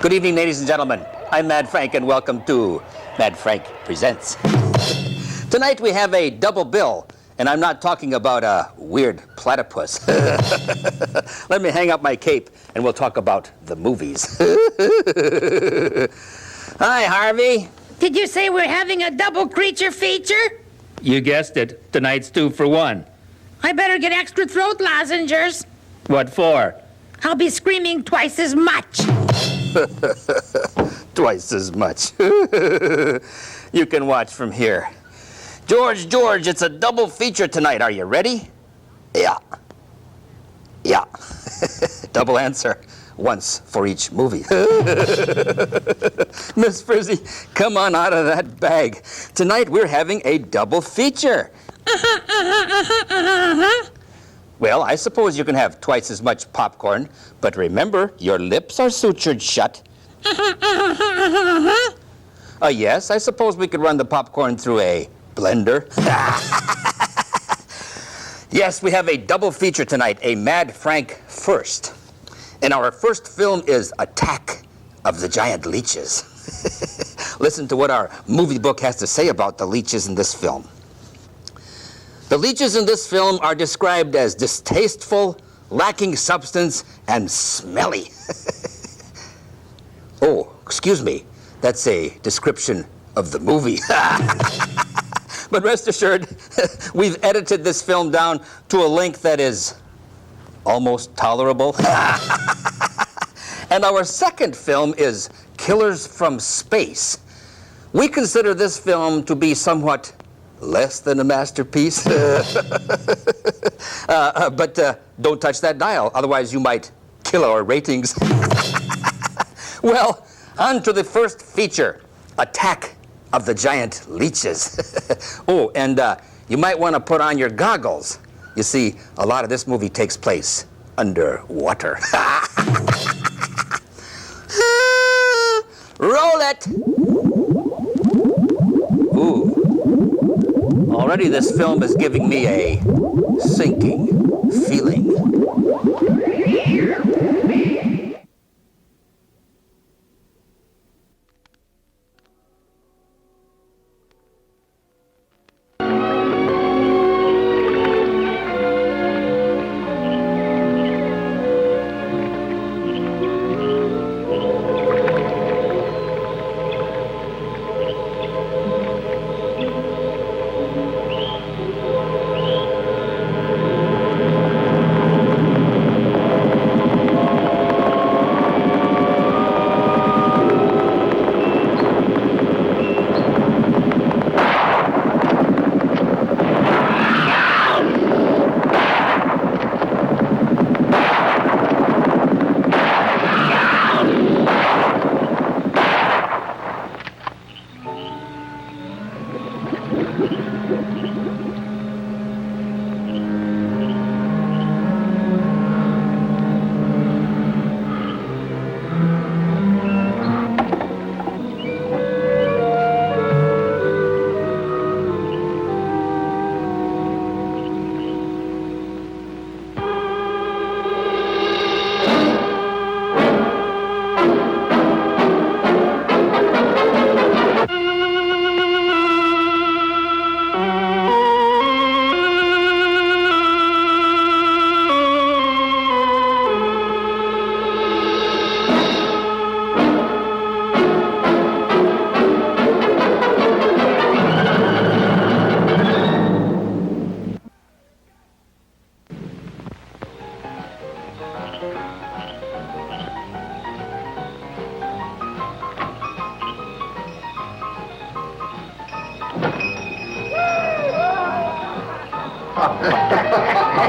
Good evening, ladies and gentlemen. I'm Mad Frank, and welcome to Mad Frank Presents. Tonight we have a double bill, and I'm not talking about a weird platypus. Let me hang up my cape, and we'll talk about the movies. Hi, Harvey. Did you say we're having a double creature feature? You guessed it. Tonight's 2 for 1. I better get extra throat lozenges. What for? I'll be screaming twice as much. Twice as much. You can watch from here. George, it's a double feature tonight. Are you ready? Yeah. Double answer. Once for each movie. Miss Frizzy, come on out of that bag. Tonight we're having a double feature. Well, I suppose you can have twice as much popcorn, but remember, your lips are sutured shut. Yes, I suppose we could run the popcorn through a blender. Yes, we have a double feature tonight, a Mad Frank first. And our first film is Attack of the Giant Leeches. Listen to what our movie book has to say about the leeches in this film. The leeches in this film are described as distasteful, lacking substance, and smelly. Oh, excuse me. That's a description of the movie. But rest assured, we've edited this film down to a length that is almost tolerable. And our second film is Killers from Space. We consider this film to be somewhat less than a masterpiece. But don't touch that dial, otherwise you might kill our ratings. Well, on to the first feature, Attack of the Giant Leeches. Oh, and you might want to put on your goggles. You see, a lot of this movie takes place underwater. Roll it! Ooh. Already this film is giving me a sinking feeling.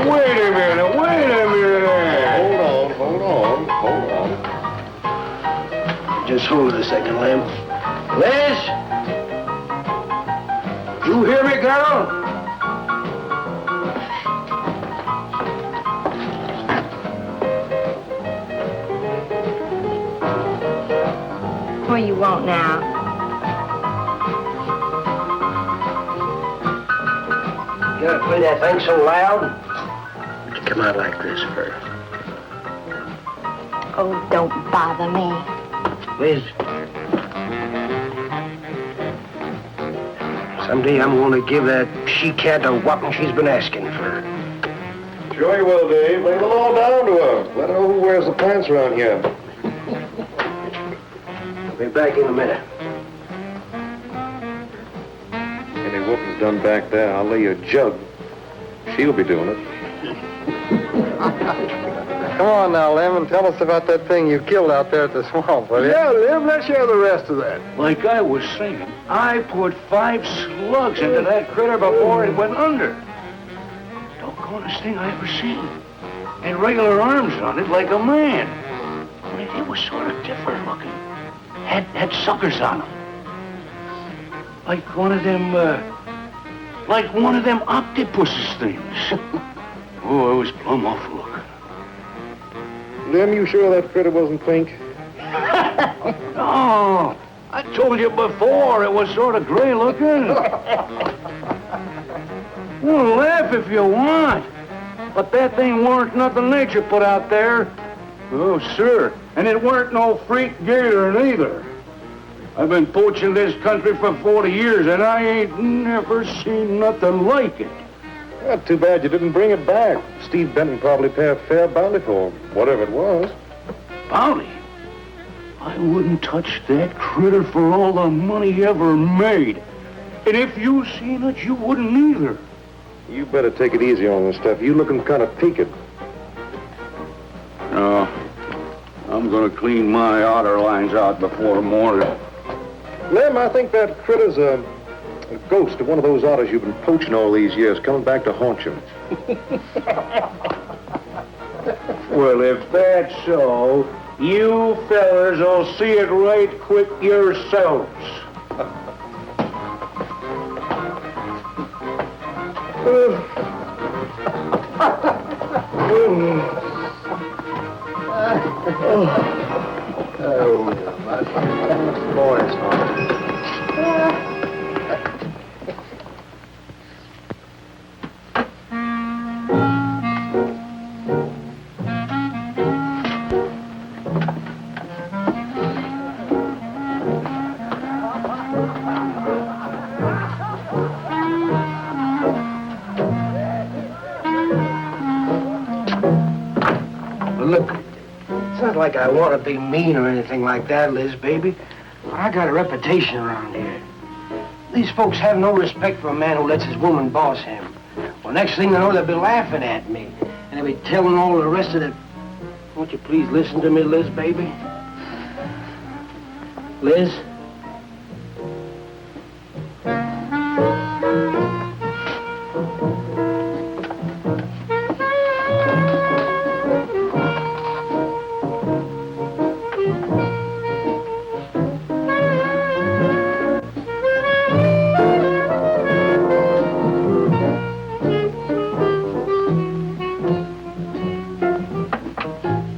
Wait a minute. Hold on. Just hold it a second, Lamb. Liz? You hear me, girl? What do you want now? You gotta play that thing so loud. Come out like this first. Oh, don't bother me. Liz. Someday I'm going to give that she-cat a whopping she's been asking for. Sure you will, Dave. Lay the law down to her. Let her know who wears the pants around here. I'll be back in a minute. Any whooping's done back there, I'll lay you a jug. She'll be doing it. Come on now, Lem, and tell us about that thing you killed out there at the swamp, will you? Yeah, Lim, let's hear the rest of that. Like I was saying, I put 5 slugs into that critter before it went under. Doggonest thing I ever seen. And regular arms on it like a man. I mean, it was sort of different looking. Had suckers on them. Like one of them octopuses things. Oh, it was plumb awful looking. Lim, you sure that critter wasn't pink? No, I told you before it was sort of gray looking. Well, laugh if you want. But that thing weren't nothing nature put out there. Oh, sir. And it weren't no freak gator neither. I've been poaching this country for 40 years, and I ain't never seen nothing like it. Well, too bad you didn't bring it back. Steve Benton probably pay a fair bounty for whatever it was. Bounty? I wouldn't touch that critter for all the money he ever made. And if you seen it, you wouldn't either. You better take it easy on this stuff. You looking kind of peaked. No, I'm gonna clean my otter lines out before morning. Lem, I think that critter's a ghost of one of those otters you've been poaching all these years, coming back to haunt you. Well, if that's so, you fellers will see it right quick yourselves. Look, it's not like I want to be mean or anything like that, Liz, baby. But I got a reputation around here. These folks have no respect for a man who lets his woman boss him. Well, next thing they know, they'll be laughing at me. And they'll be telling all the rest of the... Won't you please listen to me, Liz, baby? Liz?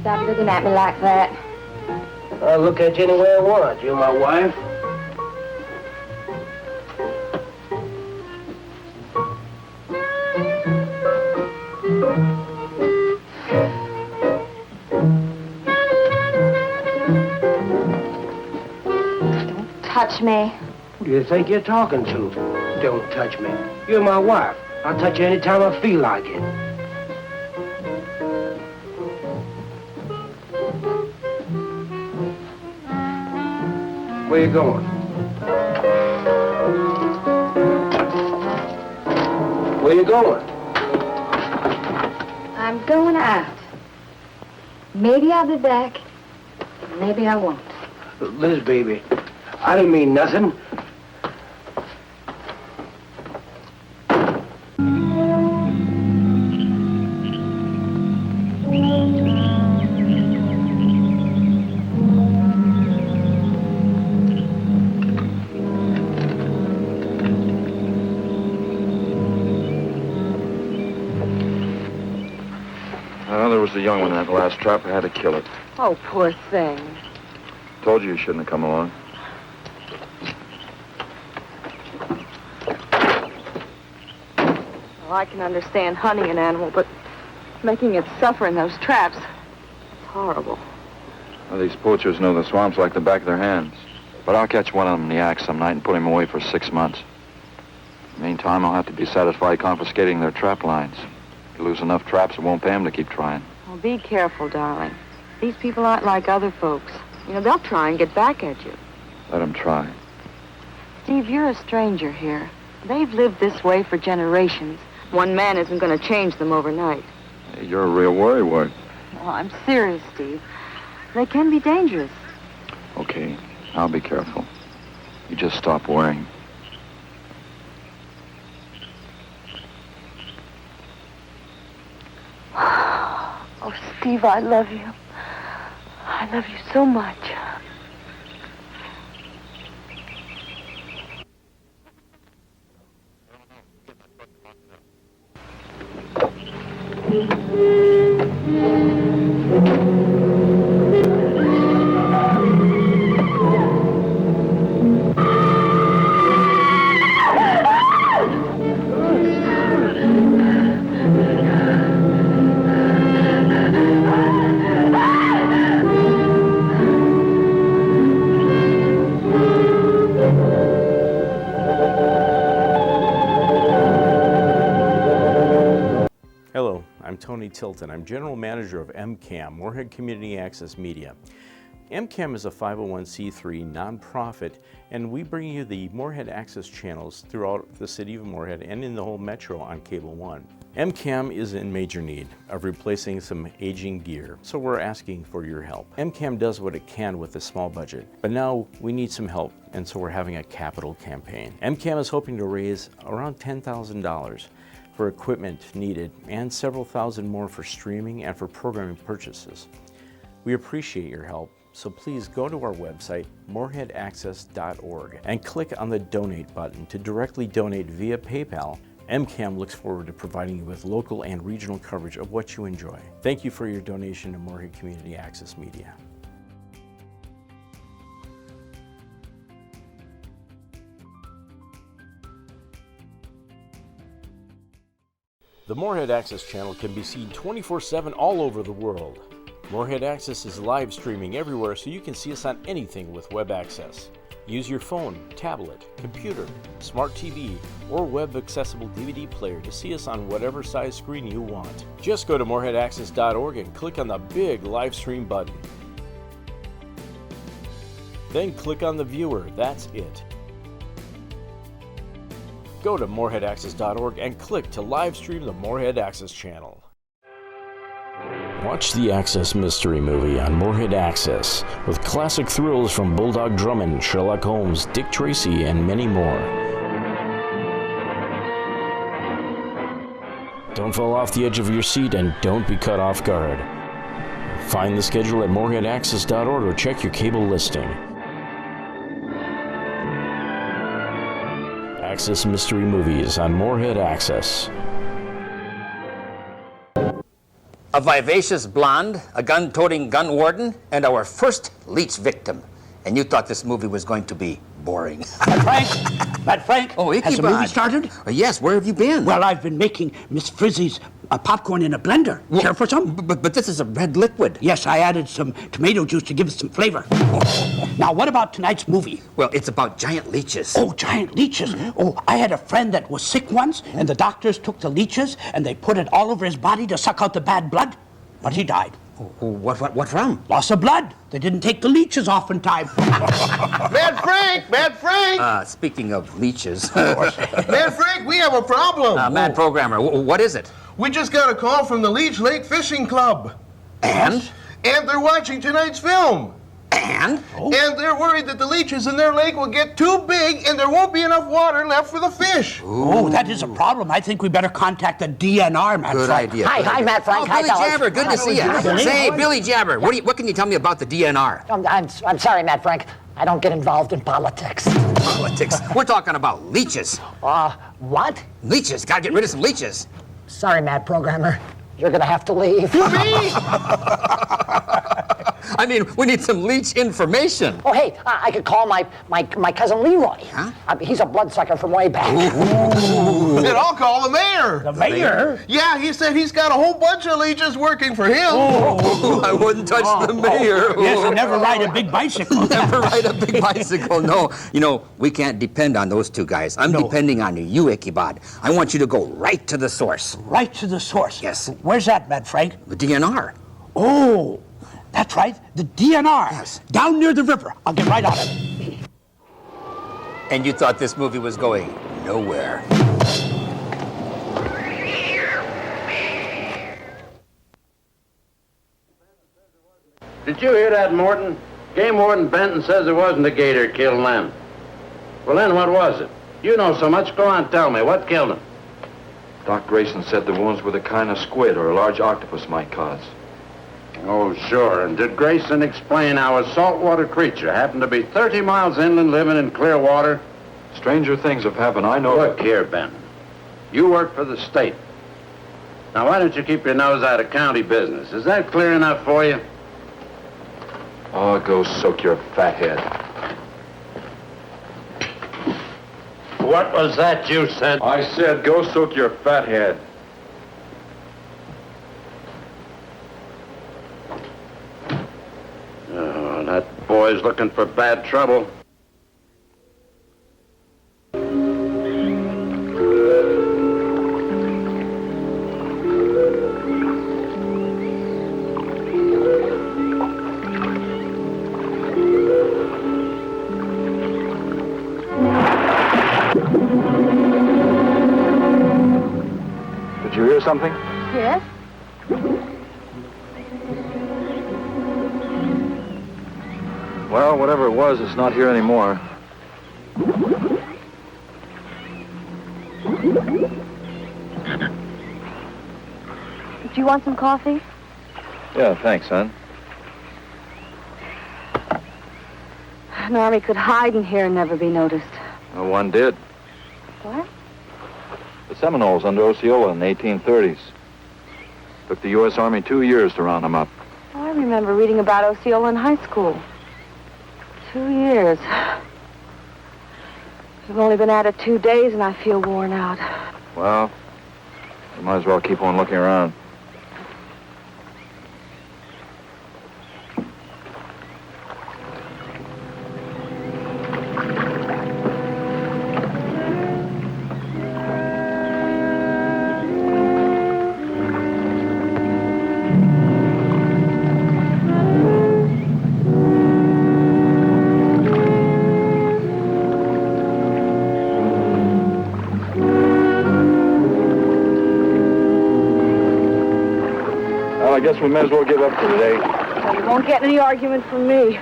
Stop looking at me like that. I'll look at you any way I want. You're my wife. Touch me. Who do you think you're talking to? Don't touch me. You're my wife. I'll touch you any time I feel like it. Where you going? Where you going? I'm going out. Maybe I'll be back. Maybe I won't. Liz, baby, I didn't mean nothing. There was a young one in that last trap. I had to kill it. Oh, poor thing. Told you shouldn't have come along. Well, I can understand hunting an animal, but making it suffer in those traps, it's horrible. Well, these poachers know the swamps like the back of their hands. But I'll catch one of them in the act some night and put him away for 6 months. Meantime, I'll have to be satisfied confiscating their trap lines. You lose enough traps, it won't pay them to keep trying. Well, be careful, darling. These people aren't like other folks. You know, they'll try and get back at you. Let them try. Steve, you're a stranger here. They've lived this way for generations. One man isn't going to change them overnight. Hey, you're a real worrywart. Oh, I'm serious, Steve. They can be dangerous. Okay, I'll be careful. You just stop worrying. Oh, Steve, I love you. I love you so much. Hello, I'm Tony Tilton. I'm General Manager of MCAM, Moorhead Community Access Media. MCAM is a 501c3 nonprofit, and we bring you the Moorhead Access channels throughout the city of Moorhead and in the whole metro on Cable 1. MCAM is in major need of replacing some aging gear, so we're asking for your help. MCAM does what it can with a small budget, but now we need some help, and so we're having a capital campaign. MCAM is hoping to raise around $10,000 for equipment needed and several thousand more for streaming and for programming purchases. We appreciate your help, so please go to our website, moorheadaccess.org, and click on the donate button to directly donate via PayPal. MCAM looks forward to providing you with local and regional coverage of what you enjoy. Thank you for your donation to Moorhead Community Access Media. The Moorhead Access channel can be seen 24/7 all over the world. Moorhead Access is live streaming everywhere, so you can see us on anything with web access. Use your phone, tablet, computer, smart TV, or web-accessible DVD player to see us on whatever size screen you want. Just go to moorheadaccess.org and click on the big live stream button. Then click on the viewer, that's it. Go to moorheadaccess.org and click to live stream the Moorhead Access channel. Watch the Access Mystery Movie on Moorhead Access with classic thrills from Bulldog Drummond, Sherlock Holmes, Dick Tracy, and many more. Don't fall off the edge of your seat and don't be caught off guard. Find the schedule at moorheadaccess.org or check your cable listing. Access Mystery Movies on Moorhead Access. A vivacious blonde, a gun-toting gun warden, and our first Leech victim. And you thought this movie was going to be boring. Matt Frank, Oh, has the movie started? Yes, where have you been? Well, I've been making Miss Frizzy's popcorn in a blender. Care for some? But this is a red liquid. Yes, I added some tomato juice to give it some flavor. Now, what about tonight's movie? Well, it's about giant leeches. Oh, giant leeches. Oh, I had a friend that was sick once, and the doctors took the leeches, and they put it all over his body to suck out the bad blood, but he died. What from? Loss of blood. They didn't take the leeches off in time. Mad Frank! Speaking of leeches. Mad Frank, we have a problem. Mad Programmer, what is it? We just got a call from the Leech Lake Fishing Club. And? And they're watching tonight's film. And? And they're worried that the leeches in their lake will get too big and there won't be enough water left for the fish. Oh, that is a problem. I think we better contact the DNR, Matt Good Frank. idea. Hi, Matt Frank. Oh, Billy Jabber, good to see you. Say, Billy Jabber, what can you tell me about the DNR? I'm sorry, Matt Frank. I don't get involved in politics. Politics? We're talking about leeches. What? Leeches. Gotta get rid of some leeches. Sorry, Matt Programmer. You're gonna have to leave. Me? I mean, we need some Leech information. Oh, hey, I could call my cousin Leroy. Huh? He's a bloodsucker from way back. Then I'll call the mayor. The mayor? Yeah, he said he's got a whole bunch of leeches working for him. I wouldn't touch the mayor. Yes, and never ride a big bicycle. Never ride a big bicycle, no. You know, we can't depend on those two guys. I'm depending on you, Ichabod. I want you to go right to the source. Right to the source? Yes. Where's that, Mad Frank? The DNR. Oh, that's right. The DNR. Yes. Down near the river. I'll get right on it. And you thought this movie was going nowhere. Did you hear that, Morton? Game Warden Benton says it wasn't a gator killed Lem. Well, then what was it? You know so much. Go on, tell me. What killed him? Doc Grayson said the wounds were the kind of squid or a large octopus might cause. Oh, sure. And did Grayson explain how a saltwater creature happened to be 30 miles inland living in clear water? Stranger things have happened, I know. Look here, Benton. You work for the state. Now, why don't you keep your nose out of county business? Is that clear enough for you? Oh, go soak your fat head. What was that you said? I said go soak your fat head. Oh, that boy's looking for bad trouble. Did you hear something? Yes? Well, whatever it was, it's not here anymore. Do you want some coffee? Yeah, thanks, son. An army could hide in here and never be noticed. Well, one did. What? The Seminoles under Osceola in the 1830s. Took the U.S. Army 2 years to round them up. Oh, I remember reading about Osceola in high school. 2 years. We've only been at it 2 days and I feel worn out. Well, you might as well keep on looking around. I guess we may as well give up for today. Well, you won't get any argument from me.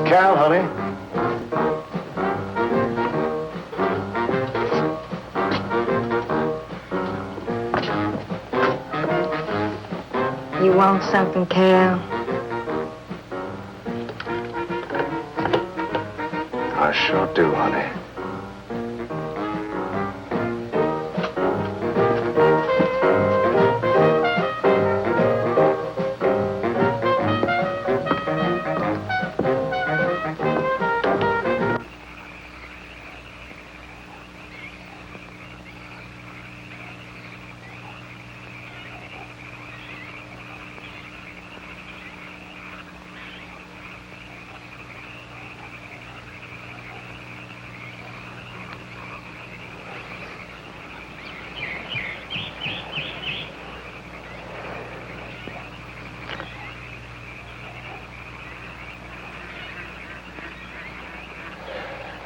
Cal, honey. You want something, Cal? I sure do, honey.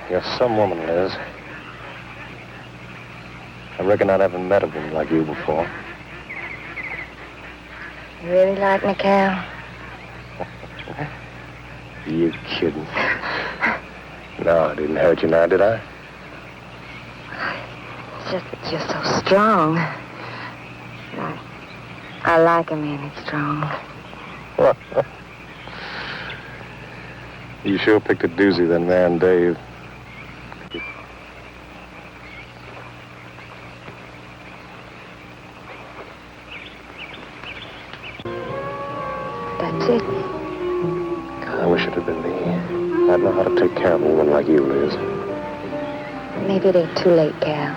You're some woman, Liz. I reckon I never met a woman like you before. You really like me, Cal? You kidding? No, I didn't hurt you now, did I? It's just that you're so strong. I like a man that's strong. You sure picked a doozy, then, man, Dave. That's it. I wish it had been me. I'd know how to take care of a woman like you, Liz. Maybe it ain't too late, Cal.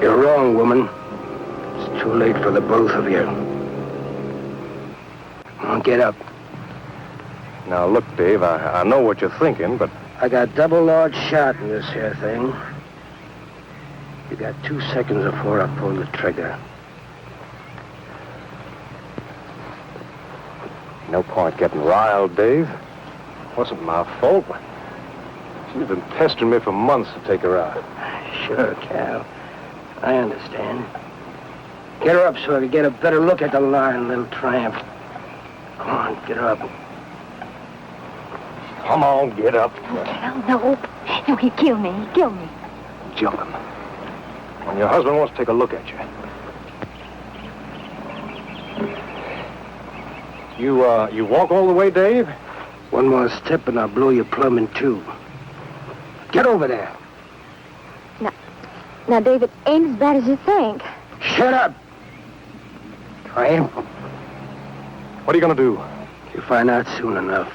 You're wrong, woman. It's too late for the both of you. Come on, get up. Now, look, Dave, I know what you're thinking, but... I got double large shot in this here thing. You got 2 seconds before I pull the trigger. No point getting riled, Dave. Wasn't my fault. She's been pestering me for months to take her out. Sure, Cal. I understand. Get her up so I can get a better look at the line, little tramp. Come on, get her up. Come on, get up. Cal, no. No, he'd kill me. He'd kill me. Jumping. When your husband wants to take a look at you. You walk all the way, Dave? One more step and I'll blow you plumb in two. Get over there. Now, David, ain't as bad as you think. Shut up. Tramp. What are you gonna do? You'll find out soon enough.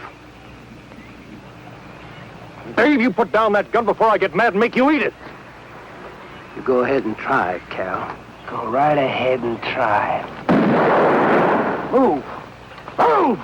Dave, you put down that gun before I get mad and make you eat it. You go ahead and try it, Cal. Go right ahead and try it. Move. Move!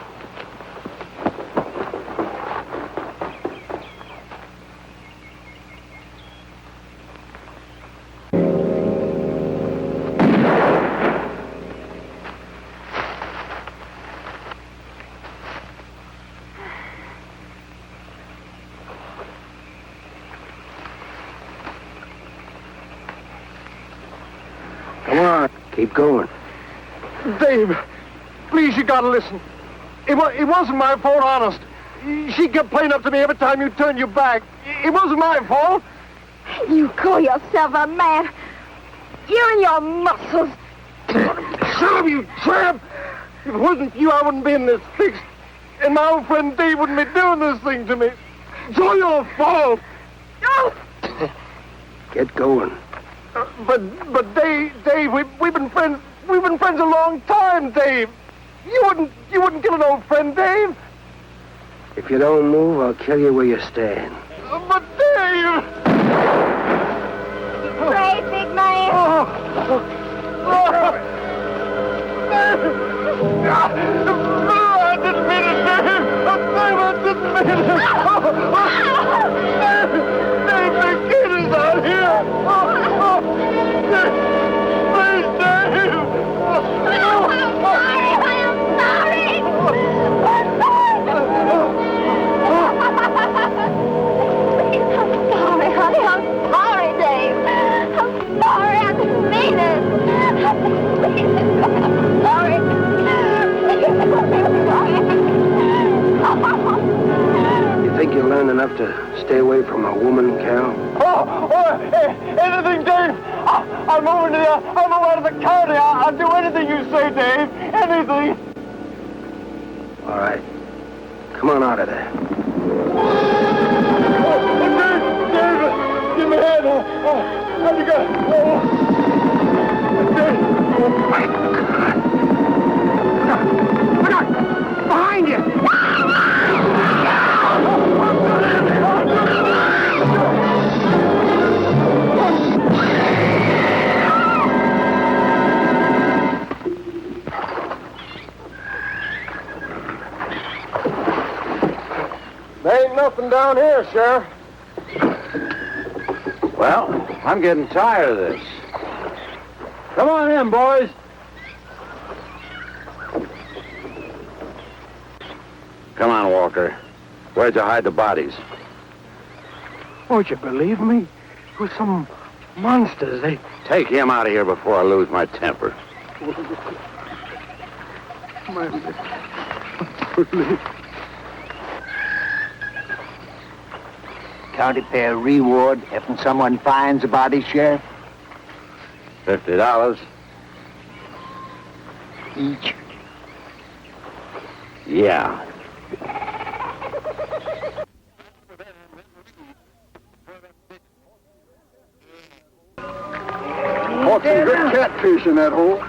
Come on, keep going. Dave, please, you gotta listen. It wasn't my fault, honest. She kept playing up to me every time you turned your back. It wasn't my fault. You call yourself a man. You're in your muscles. Shut up, you tramp! If it wasn't for you, I wouldn't be in this fix. And my old friend Dave wouldn't be doing this thing to me. It's all your fault. Get going. But Dave, we've been friends. We've been friends a long time, Dave. You wouldn't kill an old friend, Dave. If you don't move, I'll kill you where you stand. But Dave! Pray, big man. I didn't mean it, Dave. Dave, I didn't mean it. Dave, the kid is out here. Please, Dave. You think you learned enough to stay away from a woman, Cal? Anything, Dave. I'm moving out of the county. I'll do anything you say, Dave. Anything. All right. Come on out of there. Dave, give me a hand. How'd you go? Dave. Look out! Behind you! There ain't nothing down here, Sheriff. Well, I'm getting tired of this. Come on in, boys. Come on, Walker. Where'd you hide the bodies? Won't you believe me? It was some monsters. They... Take him out of here before I lose my temper. County fair reward if someone finds a body, Sheriff? $50. Each? Yeah. Caught some good catfish in that hole.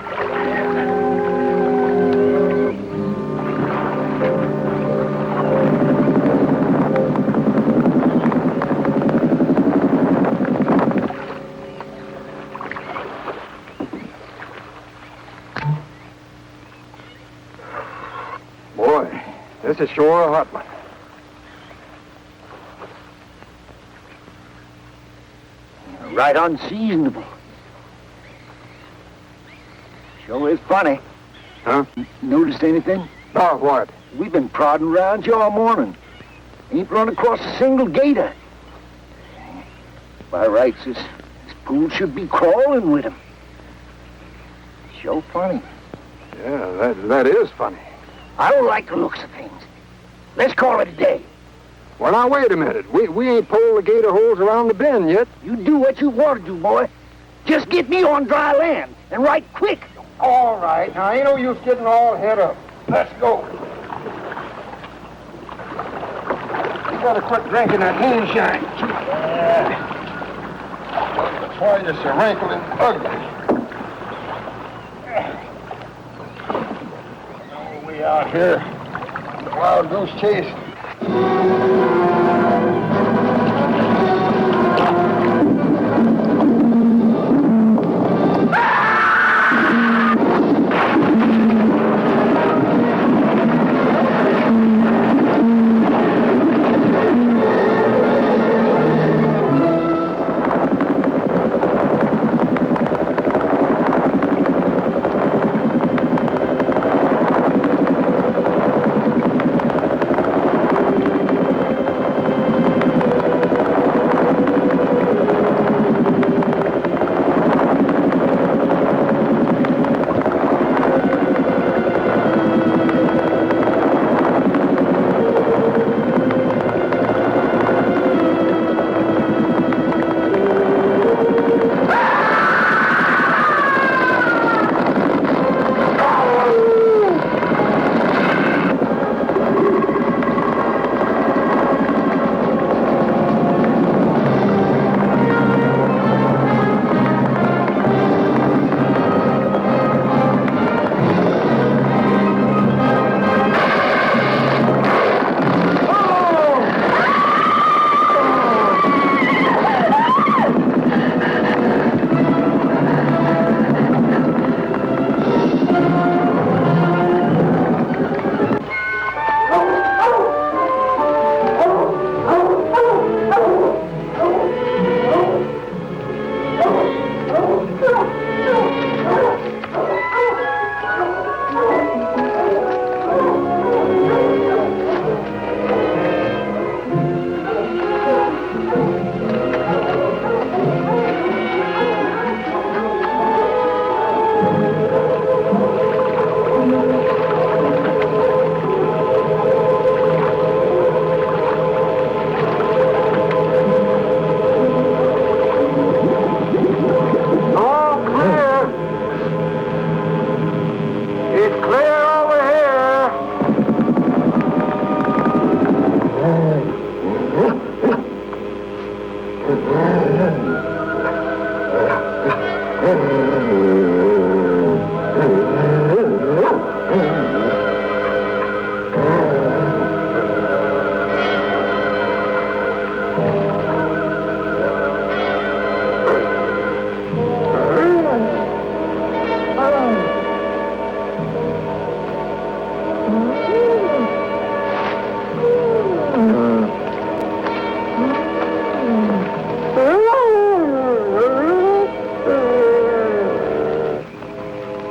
Boy, this is sure a hot one. Right unseasonable. Sure is funny. Huh? Noticed anything? Oh, what? We've been prodding around you all morning. Ain't run across a single gator. By rights, this pool should be crawling with him. Sure funny. Yeah, that is funny. I don't like the looks of things. Let's call it a day. Well, now, wait a minute. We ain't pulled the gator holes around the bend yet. You do what you want to do, boy. Just get me on dry land, and right quick. All right. Now, ain't no use getting all head up. Let's go. You gotta quit drinking that moonshine. That's why you're so wrinkled and ugly. Oh, we out here. Wild goose chase.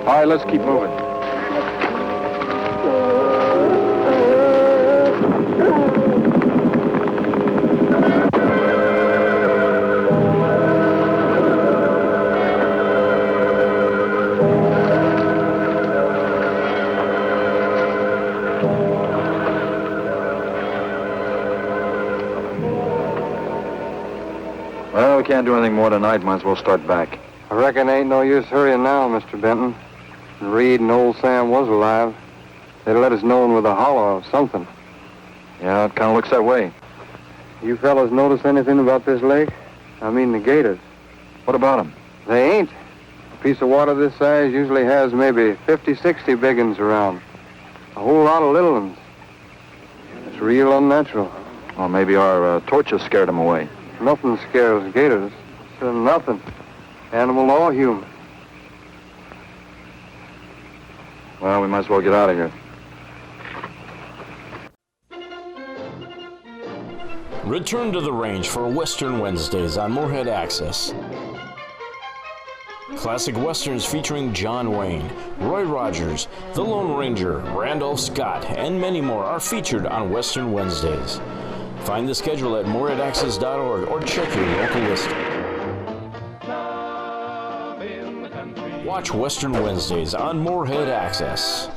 All right, let's keep moving. can't do anything more tonight, might as well start back. I reckon ain't no use hurrying now, Mr. Benton. Reed and old Sam was alive. They'd let us know with a holler or something. Yeah, it kind of looks that way. You fellas notice anything about this lake? I mean the gators. What about them? They ain't. A piece of water this size usually has maybe 50, 60 big uns around. A whole lot of little ones. It's real unnatural. Well, maybe our torches scared them away. Nothing scares gators. Nothing. Animal or human. Well, we might as well get out of here. Return to the range for Western Wednesdays on Moorhead Access. Classic westerns featuring John Wayne, Roy Rogers, The Lone Ranger, Randolph Scott, and many more are featured on Western Wednesdays. Find the schedule at moorheadaccess.org or check your local listing. Watch Western Wednesdays on Moorhead Access.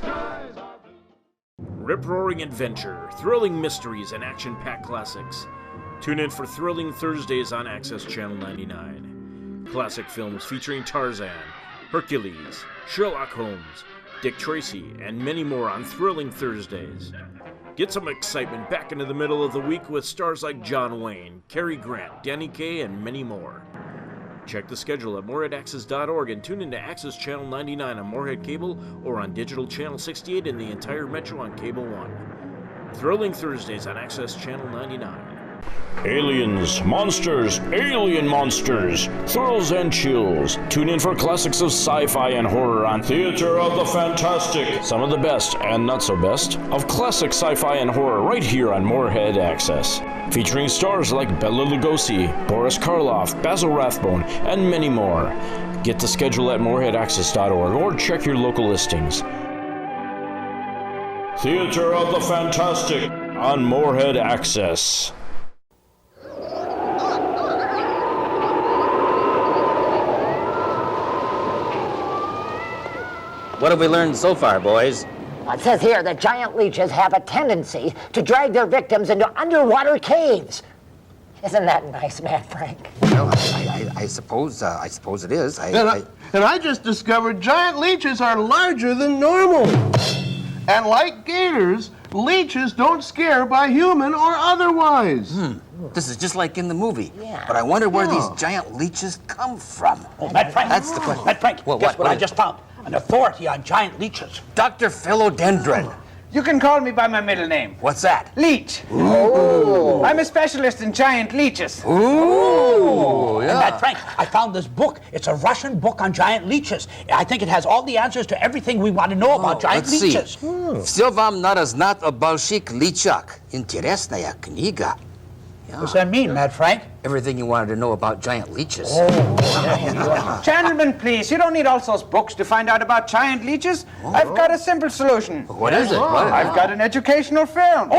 Rip-roaring adventure, thrilling mysteries, and action-packed classics. Tune in for Thrilling Thursdays on Access Channel 99. Classic films featuring Tarzan, Hercules, Sherlock Holmes, Dick Tracy, and many more on Thrilling Thursdays. Get some excitement back into the middle of the week with stars like John Wayne, Cary Grant, Danny Kaye, and many more. Check the schedule at moorheadaccess.org and tune into Access Channel 99 on Moorhead Cable or on Digital Channel 68 in the entire Metro on Cable 1. Thrilling Thursdays on Access Channel 99. Aliens, monsters, alien monsters, thrills and chills. Tune in for classics of sci-fi and horror on Theater of the Fantastic. Some of the best and not so best of classic sci-fi and horror right here on Moorhead Access. Featuring stars like Bela Lugosi, Boris Karloff, Basil Rathbone, and many more. Get the schedule at moorheadaccess.org or check your local listings. Theater of the Fantastic on Moorhead Access. What have we learned so far, boys? It says here that giant leeches have a tendency to drag their victims into underwater caves. Isn't that nice, Mad Frank? Well, I suppose it is. And I just discovered giant leeches are larger than normal. And like gators, leeches don't scare by human or otherwise. This is just like in the movie. Yeah. But I wonder where these giant leeches come from. Oh, Mad Frank. That's the question. Mad Frank, Well, guess what I is just found? An authority on giant leeches. Dr. Philodendron. You can call me by my middle name. What's that? Leech. Ooh. I'm a specialist in giant leeches. Ooh, And Mad Frank, I found this book. It's a Russian book on giant leeches. I think it has all the answers to everything we want to know about giant leeches. Все вам надо знать о больших личах. Интересная книга. What's that mean, Mad Frank? Everything you wanted to know about giant leeches. Gentlemen, please, you don't need all those books to find out about giant leeches. I've got a simple solution. What is it? I've got an educational film.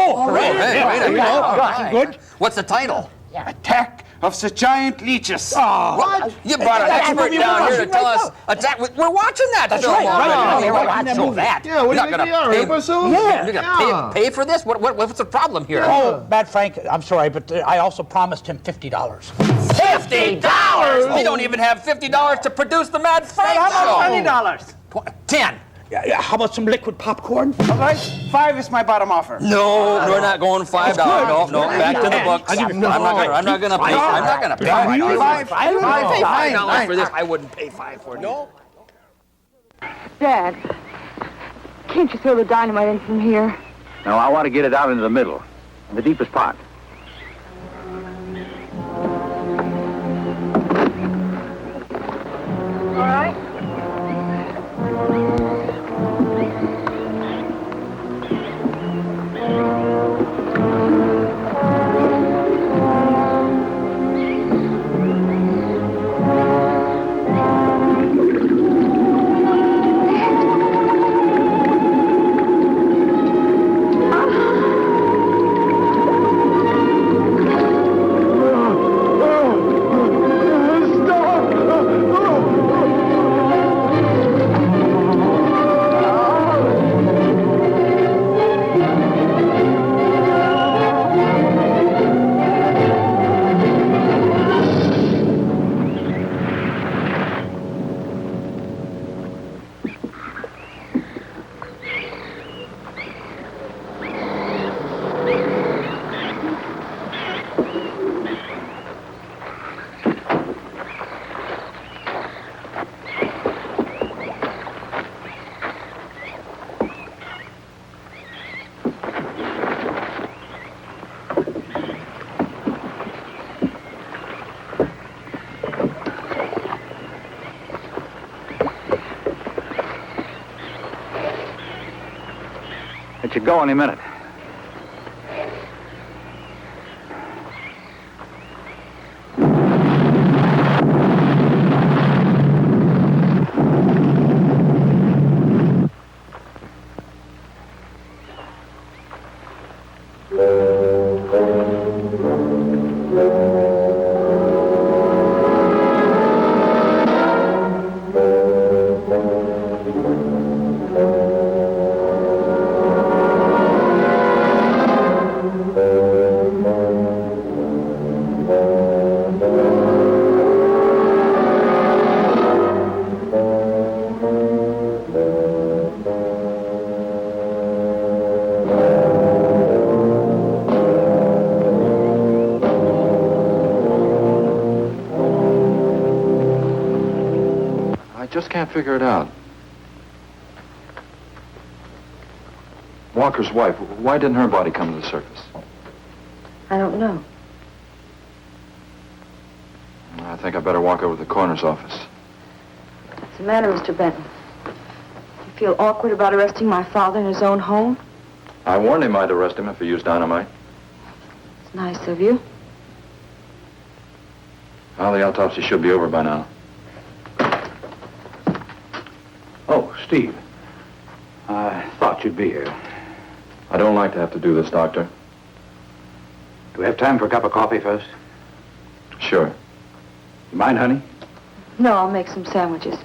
Good. What's the title? Attack of the Giant Leeches. What? You brought an expert down here to tell us attack. We're watching that film already. We're watching that. Yeah, what do you think they are, imbeciles? You're gonna pay for this? What's the problem here? Oh, Mad Frank, I'm sorry, but I also promised him $50. $50? We don't even have $50 to produce the Mad Frank How show. about $20? 10. Yeah, how about some liquid popcorn? All right, 5 is my bottom offer. No, we're not going $5. No, back to the books. I'm not gonna pay. I'm not gonna pay $5 for this. I wouldn't pay $5 for it. No. Dad, can't you throw the dynamite in from here? No, I want to get it out into the middle, in the deepest pot. All right. It should go any minute. Just can't figure it out. Walker's wife, why didn't her body come to the surface? I don't know. I think I better walk over to the coroner's office. What's the matter, Mr. Benton? You feel awkward about arresting my father in his own home? I warned him I'd arrest him if he used dynamite. It's nice of you. Well, the autopsy should be over by now. Oh, Steve. I thought you'd be here. I don't like to have to do this, Doctor. Do we have time for a cup of coffee first? Sure. You mind, honey? No, I'll make some sandwiches.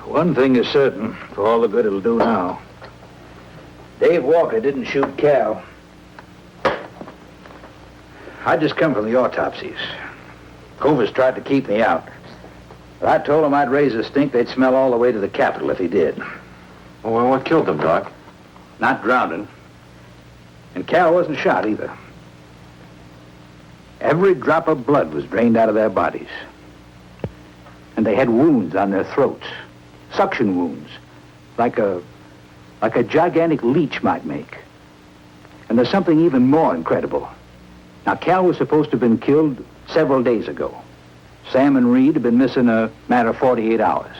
One thing is certain, for all the good it'll do now. Dave Walker didn't shoot Cal. I just come from the autopsies. Covers tried to keep me out. But I told him I'd raise a stink they'd smell all the way to the Capitol if he did. Well, what killed them, Doc? Not drowning. And Cal wasn't shot either. Every drop of blood was drained out of their bodies. And they had wounds on their throats. Suction wounds. Like a gigantic leech might make. And there's something even more incredible. Now, Cal was supposed to have been killed several days ago. Sam and Reed have been missing a matter of 48 hours.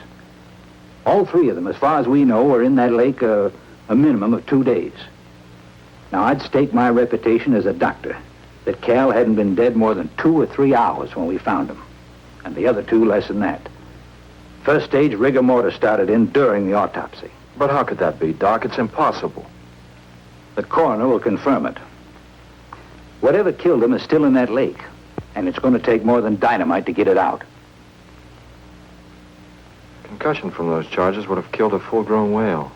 All three of them, as far as we know, were in that lake a minimum of 2 days. Now, I'd stake my reputation as a doctor that Cal hadn't been dead more than 2 or 3 hours when we found him. And the other two less than that. First stage rigor mortis started in during the autopsy. But how could that be, Doc? It's impossible. The coroner will confirm it. Whatever killed him is still in that lake, and it's going to take more than dynamite to get it out. Concussion from those charges would have killed a full-grown whale.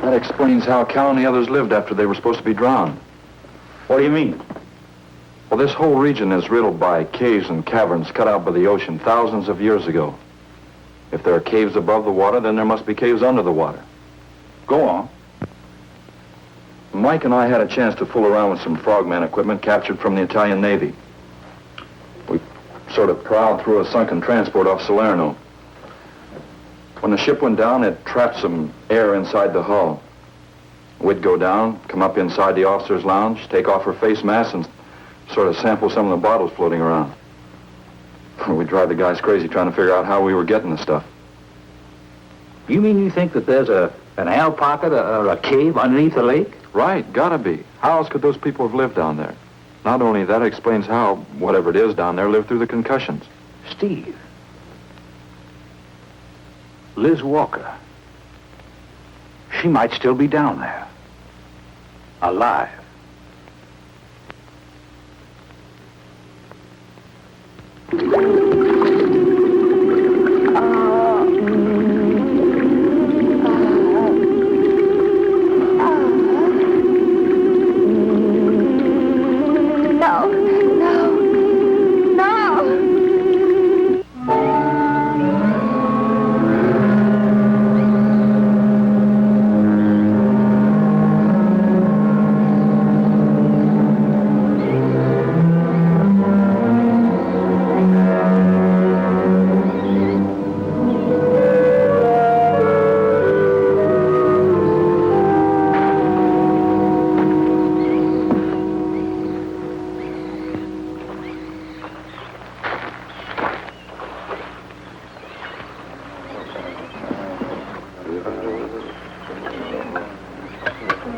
That explains how Cal and the others lived after they were supposed to be drowned. What do you mean? Well, this whole region is riddled by caves and caverns cut out by the ocean thousands of years ago. If there are caves above the water, then there must be caves under the water. Go on. Mike and I had a chance to fool around with some frogman equipment captured from the Italian Navy. We sort of prowled through a sunken transport off Salerno. When the ship went down, it trapped some air inside the hull. We'd go down, come up inside the officer's lounge, take off her face mask, and sort of sample some of the bottles floating around. We'd drive the guys crazy trying to figure out how we were getting the stuff. You mean you think that there's an air pocket or a cave underneath the lake? Right, gotta be. How else could those people have lived down there? Not only that, it explains how, whatever it is down there, lived through the concussions. Steve. Liz Walker. She might still be down there. Alive.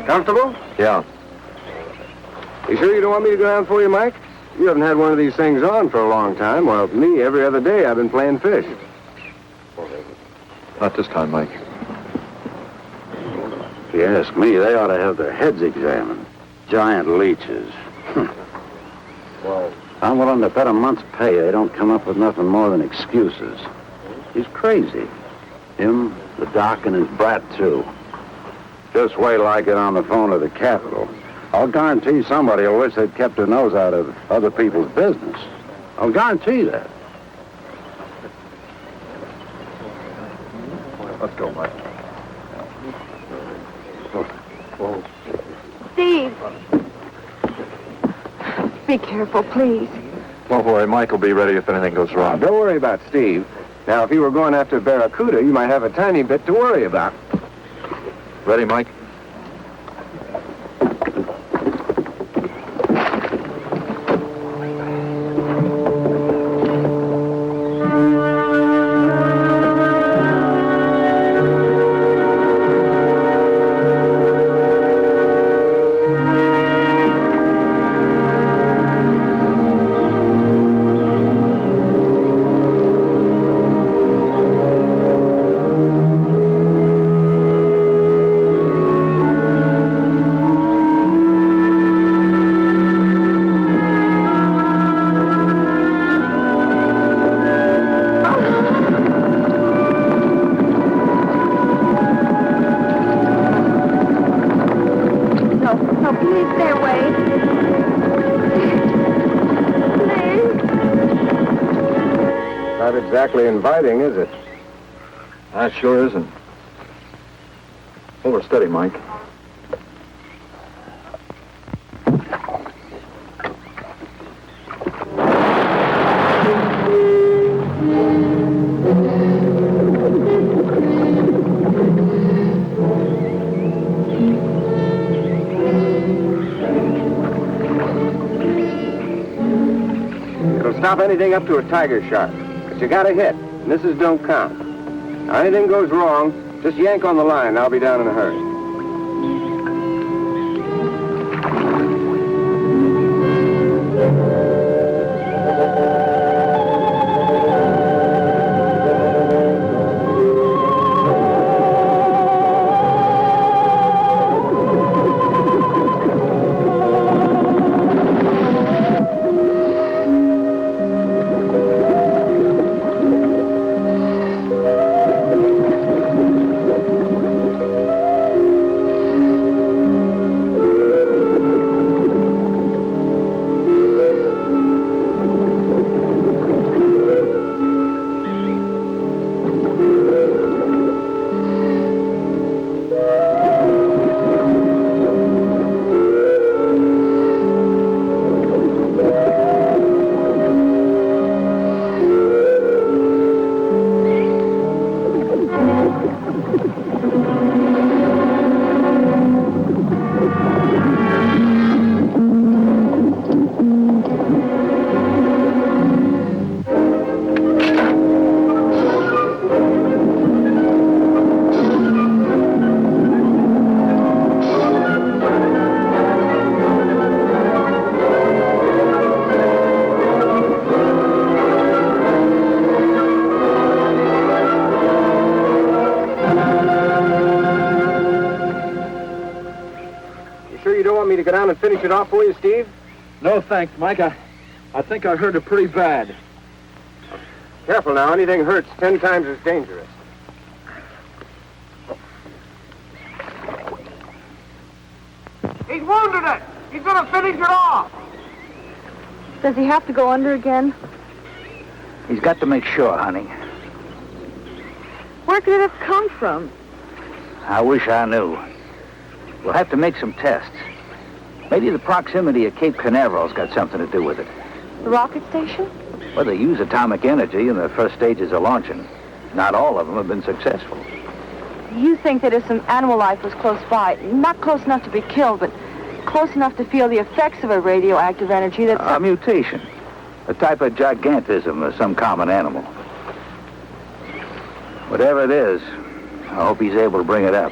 Comfortable? Yeah. You sure you don't want me to go down for you, Mike? You haven't had one of these things on for a long time. Well, me, every other day I've been playing fish. Not this time, Mike. If you ask me, they ought to have their heads examined. Giant leeches. Well, I'm willing to bet a month's pay they don't come up with nothing more than excuses. He's crazy. Him, the doc, and his brat, too. Just wait till I get on the phone to the Capitol. I'll guarantee somebody will wish they'd kept their nose out of other people's business. I'll guarantee that. Let's go, Mike. Steve. Be careful, please. Don't worry, Mike will be ready if anything goes wrong. Don't worry about Steve. Now, if you were going after Barracuda, you might have a tiny bit to worry about. Ready, Mike? No, please stay away. Please. Not exactly inviting, is it? That sure isn't. Hold her steady, Mike. It'll stop anything up to a tiger shark. But you got to hit. Misses don't count. Now, anything goes wrong, just yank on the line. I'll be down in a hurry. To go down and finish it off for you, Steve? No, thanks, Mike. I think I hurt it pretty bad. Careful now. Anything hurts 10 times as dangerous. He's wounded it. He's going to finish it off. Does he have to go under again? He's got to make sure, honey. Where could it have come from? I wish I knew. We'll have to make some tests. Maybe the proximity of Cape Canaveral's got something to do with it. The rocket station? Well, they use atomic energy in the first stages of launching. Not all of them have been successful. You think that if some animal life was close by, not close enough to be killed, but close enough to feel the effects of a radioactive energy that... A mutation. A type of gigantism of some common animal. Whatever it is, I hope he's able to bring it up.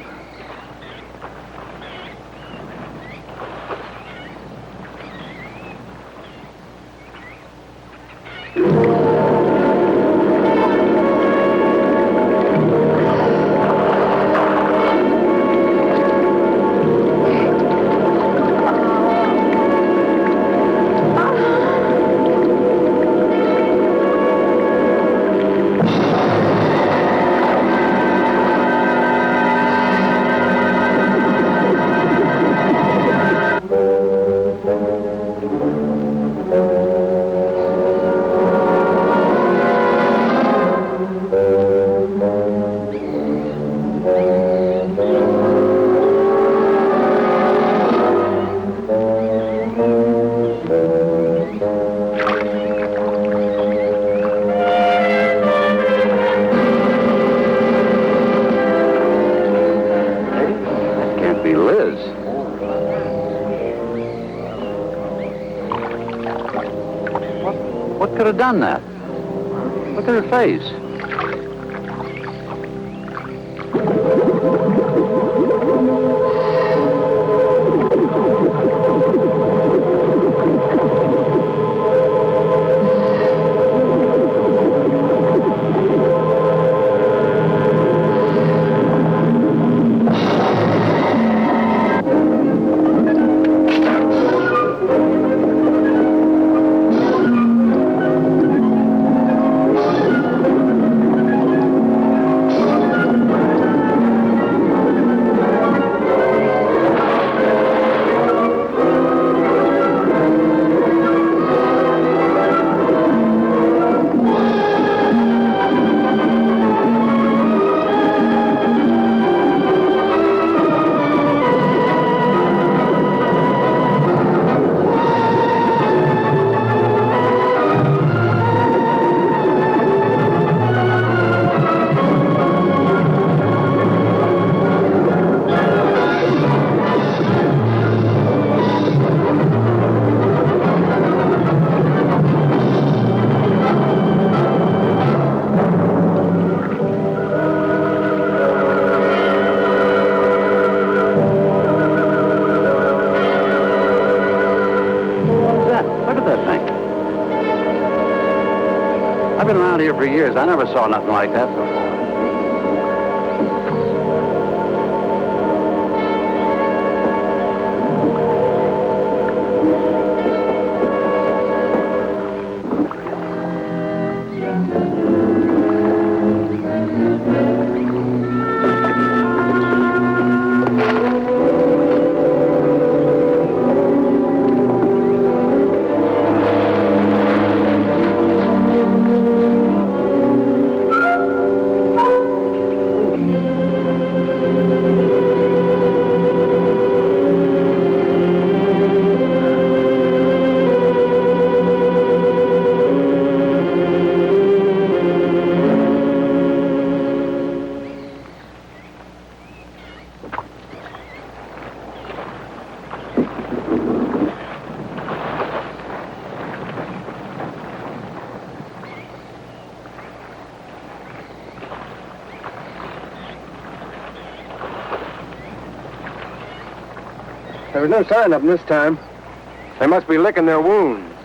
Liz. What could have done that? Look at her face. I've been around here for years. I never saw nothing like that before. There was no sign of them this time. They must be licking their wounds.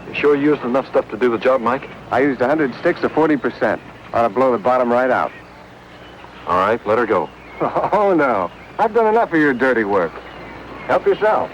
You sure you used enough stuff to do the job, Mike? I used 100 sticks of 40%. Ought to blow the bottom right out. All right, let her go. Oh, no. I've done enough of your dirty work. Help yourself.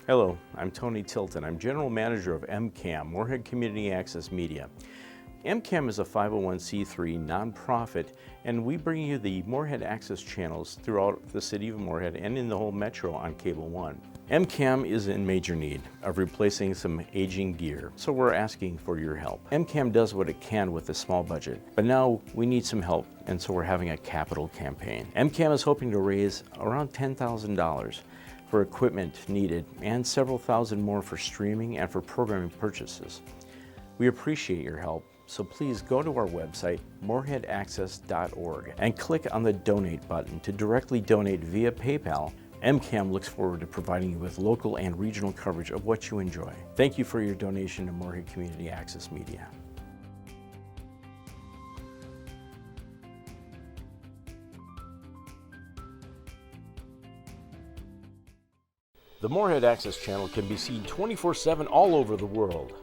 Hello, I'm Tony Tilton. I'm General Manager of MCAM, Moorhead Community Access Media. MCAM is a 501c3 nonprofit, and we bring you the Moorhead Access channels throughout the city of Moorhead and in the whole metro on Cable 1. MCAM is in major need of replacing some aging gear, so we're asking for your help. MCAM does what it can with a small budget, but now we need some help, and so we're having a capital campaign. MCAM is hoping to raise around $10,000 for equipment needed and several thousand more for streaming and for programming purchases. We appreciate your help, so please go to our website, moorheadaccess.org, and click on the donate button to directly donate via PayPal. MCAM looks forward to providing you with local and regional coverage of what you enjoy. Thank you for your donation to Moorhead Community Access Media. The Moorhead Access channel can be seen 24/7 all over the world.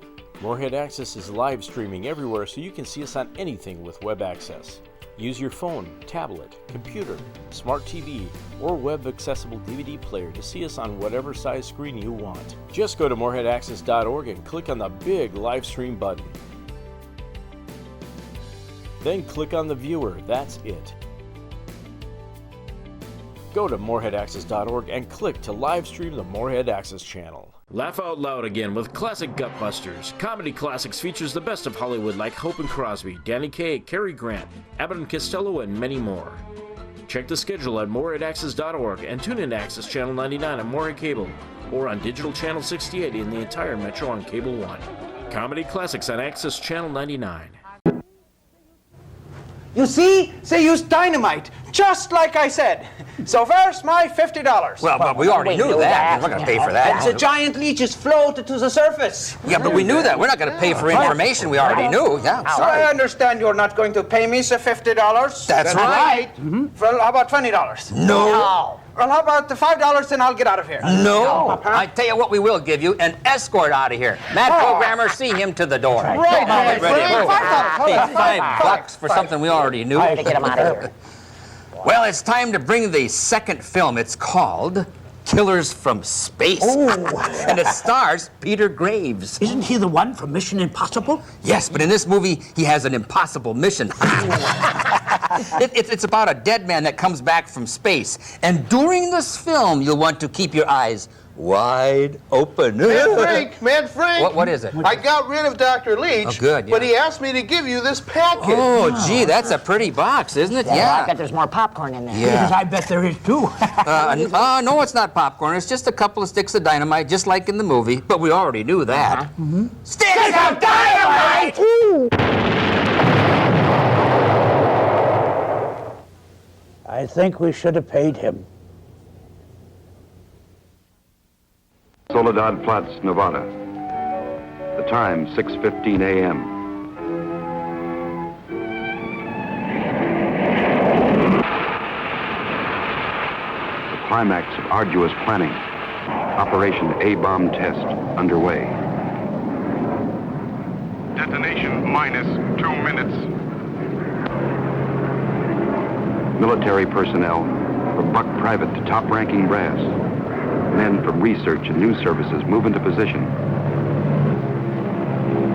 Moorhead Access is live streaming everywhere, so you can see us on anything with web access. Use your phone, tablet, computer, smart TV, or web-accessible DVD player to see us on whatever size screen you want. Just go to moorheadaccess.org and click on the big live stream button. Then click on the viewer. That's it. Go to moorheadaccess.org and click to live stream the Moorhead Access channel. Laugh out loud again with classic Gutbusters. Comedy Classics features the best of Hollywood like Hope and Crosby, Danny Kaye, Cary Grant, Abbott and Costello, and many more. Check the schedule at moorheadaccess.org and tune in to Access Channel 99 on Moorhead Cable or on Digital Channel 68 in the entire Metro on Cable 1. Comedy Classics on Access Channel 99. You see? They used dynamite, just like I said. So where's my $50? Well, but we already knew that. We're not going to pay for that. And the giant leeches floated to the surface. Yeah, but we knew that. We're not going to pay for information we already knew. Yeah, sorry. I understand you're not going to pay me the $50. That's right. Well, how about $20? No. Well, how about the $5, then I'll get out of here. No. I tell you what we will give you, an escort out of here. Mad Programmer, see him to the door. Right. $5 for something we already knew. I have to get him out of here. Well, it's time to bring the second film. It's called Killers from Space. And it stars Peter Graves. Isn't he the one from Mission Impossible? Yes, but in this movie, he has an impossible mission. It's about a dead man that comes back from space. And during this film, you'll want to keep your eyes wide open. Mad Frank. What is it? I got rid of Dr. Leech, Oh, good, but yeah. he asked me to give you this package. Oh, gee, that's a pretty box, isn't it? I bet there's more popcorn in there. Yeah. I bet there is too. No, it's not popcorn. It's just a couple of sticks of dynamite, just like in the movie. But we already knew that. Sticks of dynamite! I think we should have paid him. Soledad Flats, Nevada. The time, 6:15 a.m. The climax of arduous planning. Operation A-bomb test underway. Detonation minus 2 minutes. Military personnel, from buck private to top-ranking brass. Men from research and news services move into position.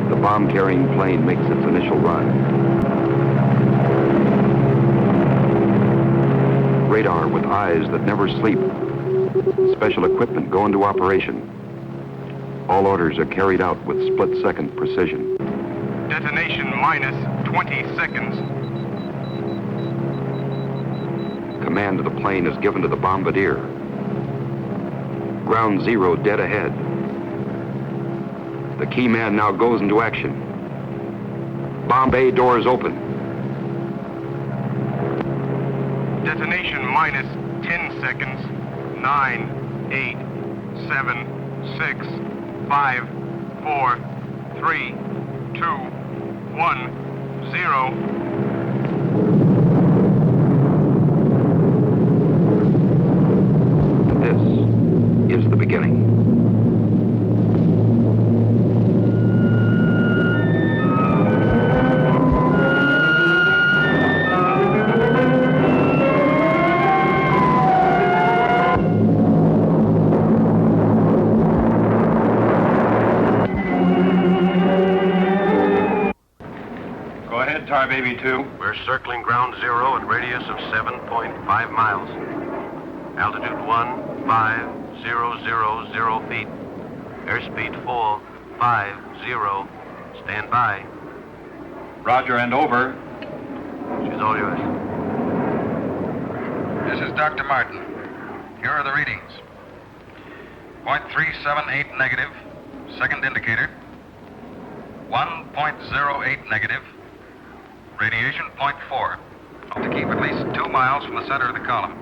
The bomb-carrying plane makes its initial run. Radar with eyes that never sleep. Special equipment go into operation. All orders are carried out with split-second precision. Detonation minus 20 seconds. Command of the plane is given to the bombardier. Ground zero dead ahead. The key man now goes into action. Bomb bay doors open. Detonation minus 10 seconds. 9, 8, 7, 6, 5, 4, 3, 2, 1, 0. This is the beginning. Go ahead, Tar Baby 2. We're circling ground zero at radius of 7.5 miles. Altitude 15,000 feet. Airspeed full 50. Stand by. Roger and over. She's all yours. This is Dr. Martin. Here are the readings. 0.378 negative, second indicator. 1.08 negative. Radiation 0.4. To keep at least 2 miles from the center of the column.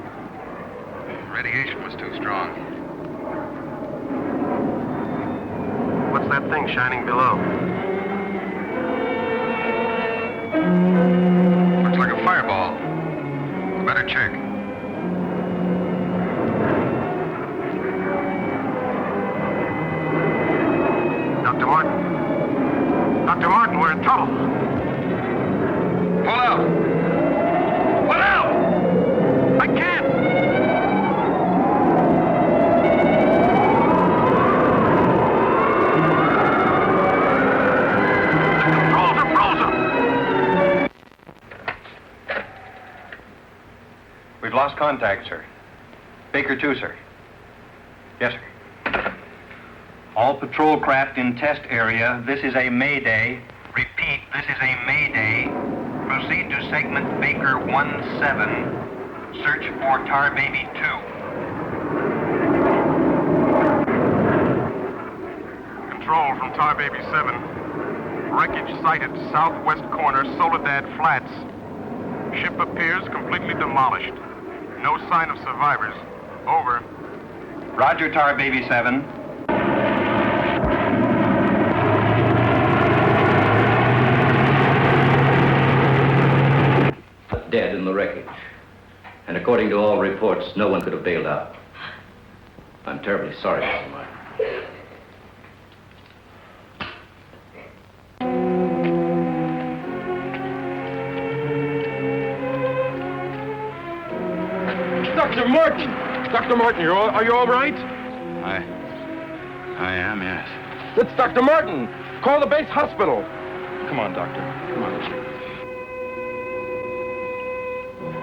Radiation was too strong. What's that thing shining below? Looks like a fireball. Better check. lost contact, sir. Baker 2, sir. Yes, sir. All patrol craft in test area. This is a mayday. Repeat, this is a mayday. Proceed to segment Baker 17. Search for Tar Baby 2. Control from Tar Baby 7. Wreckage sighted southwest corner, Soledad Flats. Ship appears completely demolished. No sign of survivors. Over. Roger, Tar Baby 7. Dead in the wreckage. And according to all reports, no one could have bailed out. I'm terribly sorry, Mr. Martin. Dr. Martin! Dr. Martin, are you all right? I am, yes. It's Dr. Martin! Call the base hospital! Come on, Doctor. Come on.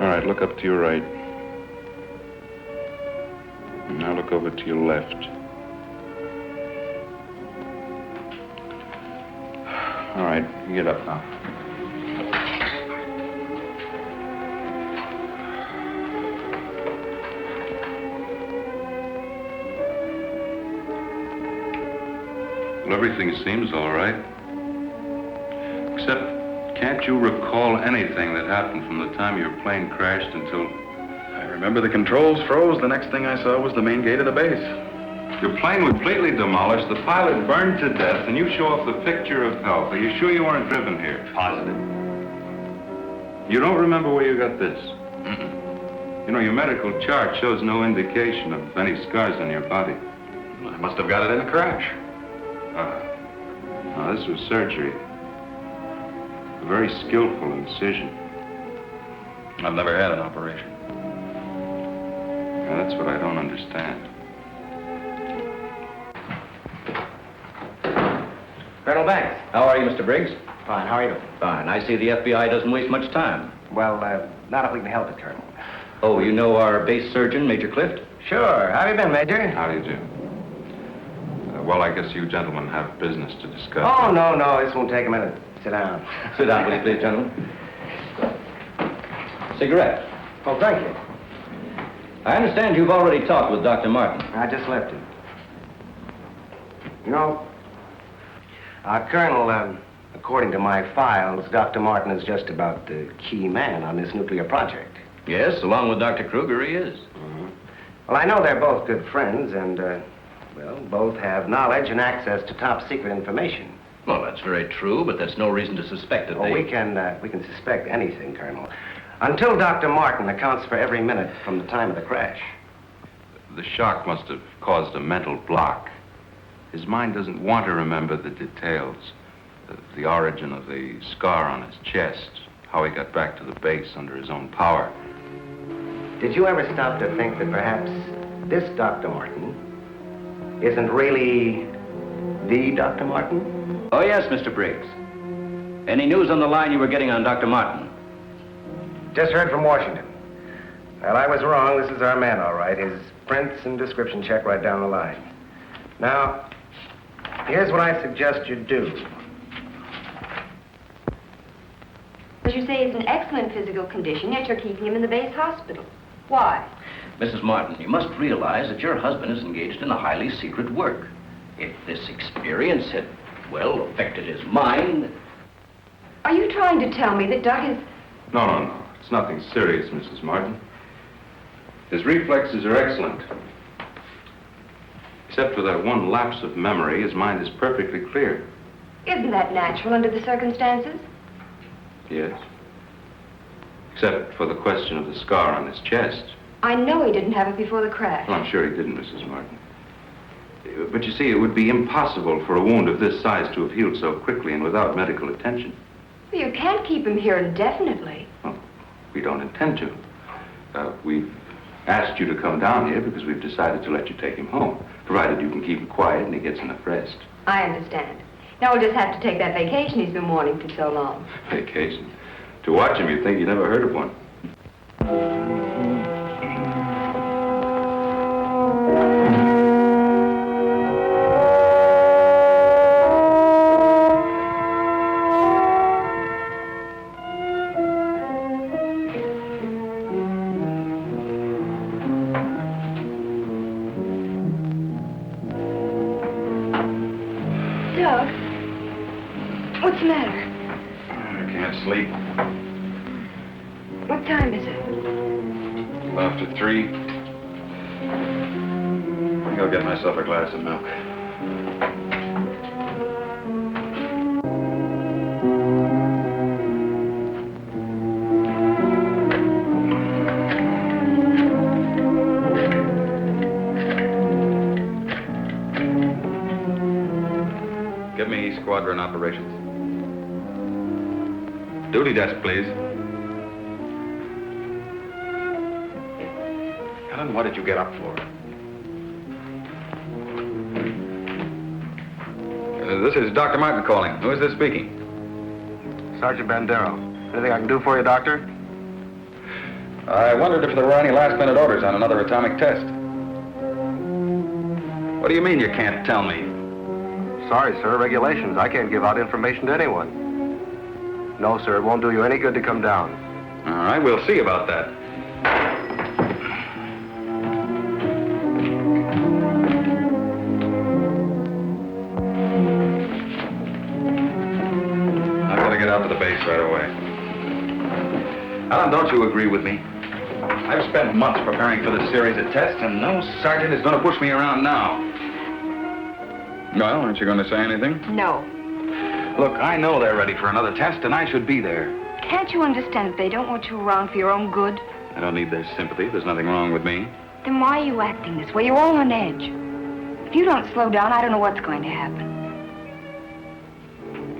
All right, look up to your right. And now look over to your left. All right, you get up now. Well, everything seems all right. Except, can't you recall anything that happened from the time your plane crashed until... I remember the controls froze. The next thing I saw was the main gate of the base. Your plane was completely demolished, the pilot burned to death, and you show off the picture of health. Are you sure you weren't driven here? Positive. You don't remember where you got this? You know, your medical chart shows no indication of any scars on your body. I must have got it in a crash. No, this was surgery. A very skillful incision. I've never had an operation. Now, that's what I don't understand. Colonel Banks. How are you, Mr. Briggs? Fine, how are you? Fine. I see the FBI doesn't waste much time. Well, not if we can help it, Colonel. Oh, you know our base surgeon, Major Clift? Sure. How have you been, Major? How do you do? Well, I guess you gentlemen have business to discuss. Oh, no, this won't take a minute. Sit down. Sit down, will you please, gentlemen? Cigarette. Oh, thank you. I understand you've already talked with Dr. Martin. I just left him. You know, Colonel, according to my files, Dr. Martin is just about the key man on this nuclear project. Yes, along with Dr. Kruger, he is. Mm-hmm. Well, I know they're both good friends, and, both have knowledge and access to top secret information. Well, that's very true, but that's no reason to suspect that we can suspect anything, Colonel. Until Dr. Martin accounts for every minute from the time of the crash. The shock must have caused a mental block. His mind doesn't want to remember the details, the origin of the scar on his chest, how he got back to the base under his own power. Did you ever stop to think that perhaps this Dr. Martin isn't really the Dr. Martin? Oh, yes, Mr. Briggs. Any news on the line you were getting on Dr. Martin? Just heard from Washington. Well, I was wrong. This is our man, all right. His prints and description check right down the line. Now, here's what I suggest you do. As you say, he's in excellent physical condition, yet you're keeping him in the base hospital. Why? Mrs. Martin, you must realize that your husband is engaged in a highly secret work. If this experience had, affected his mind... Are you trying to tell me that Doug is... No. It's nothing serious, Mrs. Martin. His reflexes are excellent. Except for that one lapse of memory, his mind is perfectly clear. Isn't that natural under the circumstances? Yes. Except for the question of the scar on his chest. I know he didn't have it before the crash. Well, I'm sure he didn't, Mrs. Martin. But you see, it would be impossible for a wound of this size to have healed so quickly and without medical attention. Well, you can't keep him here indefinitely. Well, we don't intend to. We've asked you to come down here because we've decided to let you take him home, provided you can keep him quiet and he gets enough rest. I understand. Now we'll just have to take that vacation he's been wanting for so long. Vacation? To watch him, you'd think you never heard of one. the matter? I can't sleep. What time is it? After 3. I'll go get myself a glass of milk. Give me squadron operations. Duty desk, please. Helen, what did you get up for? This is Dr. Martin calling. Who is this speaking? Sergeant Bandero. Anything I can do for you, Doctor? I wondered if there were any last-minute orders on another atomic test. What do you mean you can't tell me? Sorry, sir. Regulations. I can't give out information to anyone. No, sir. It won't do you any good to come down. All right, we'll see about that. I've got to get out to the base right away. Alan, don't you agree with me? I've spent months preparing for this series of tests, and no sergeant is going to push me around now. Well, aren't you going to say anything? No. Look, I know they're ready for another test, and I should be there. Can't you understand that they don't want you around for your own good? I don't need their sympathy. There's nothing wrong with me. Then why are you acting this way? You're all on edge. If you don't slow down, I don't know what's going to happen.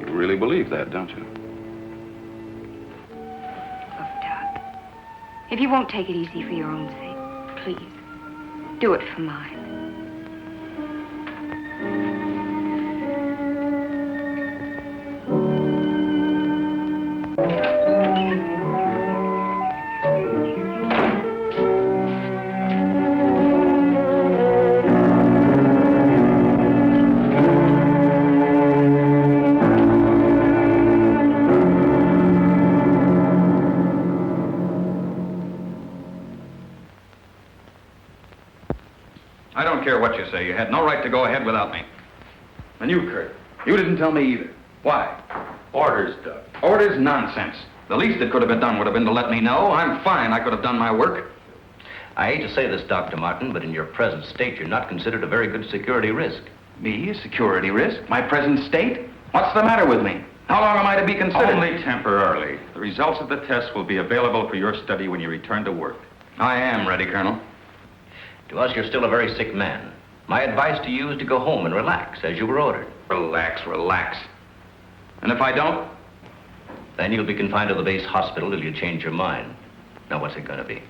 You really believe that, don't you? If you won't take it easy for your own sake, please, do it for mine. I don't care what you say. You had no right to go ahead without me. And you, Kurt, you didn't tell me either. Why? Orders, Doug. Orders? Nonsense. The least that could have been done would have been to let me know. I'm fine. I could have done my work. I hate to say this, Dr. Martin, but in your present state, you're not considered a very good security risk. Me? A security risk? My present state? What's the matter with me? How long am I to be considered? Only temporarily. The results of the test will be available for your study when you return to work. I am ready, Colonel. To us, you're still a very sick man. My advice to you is to go home and relax, as you were ordered. Relax, relax. And if I don't? Then you'll be confined to the base hospital till you change your mind. Now, what's it going to be?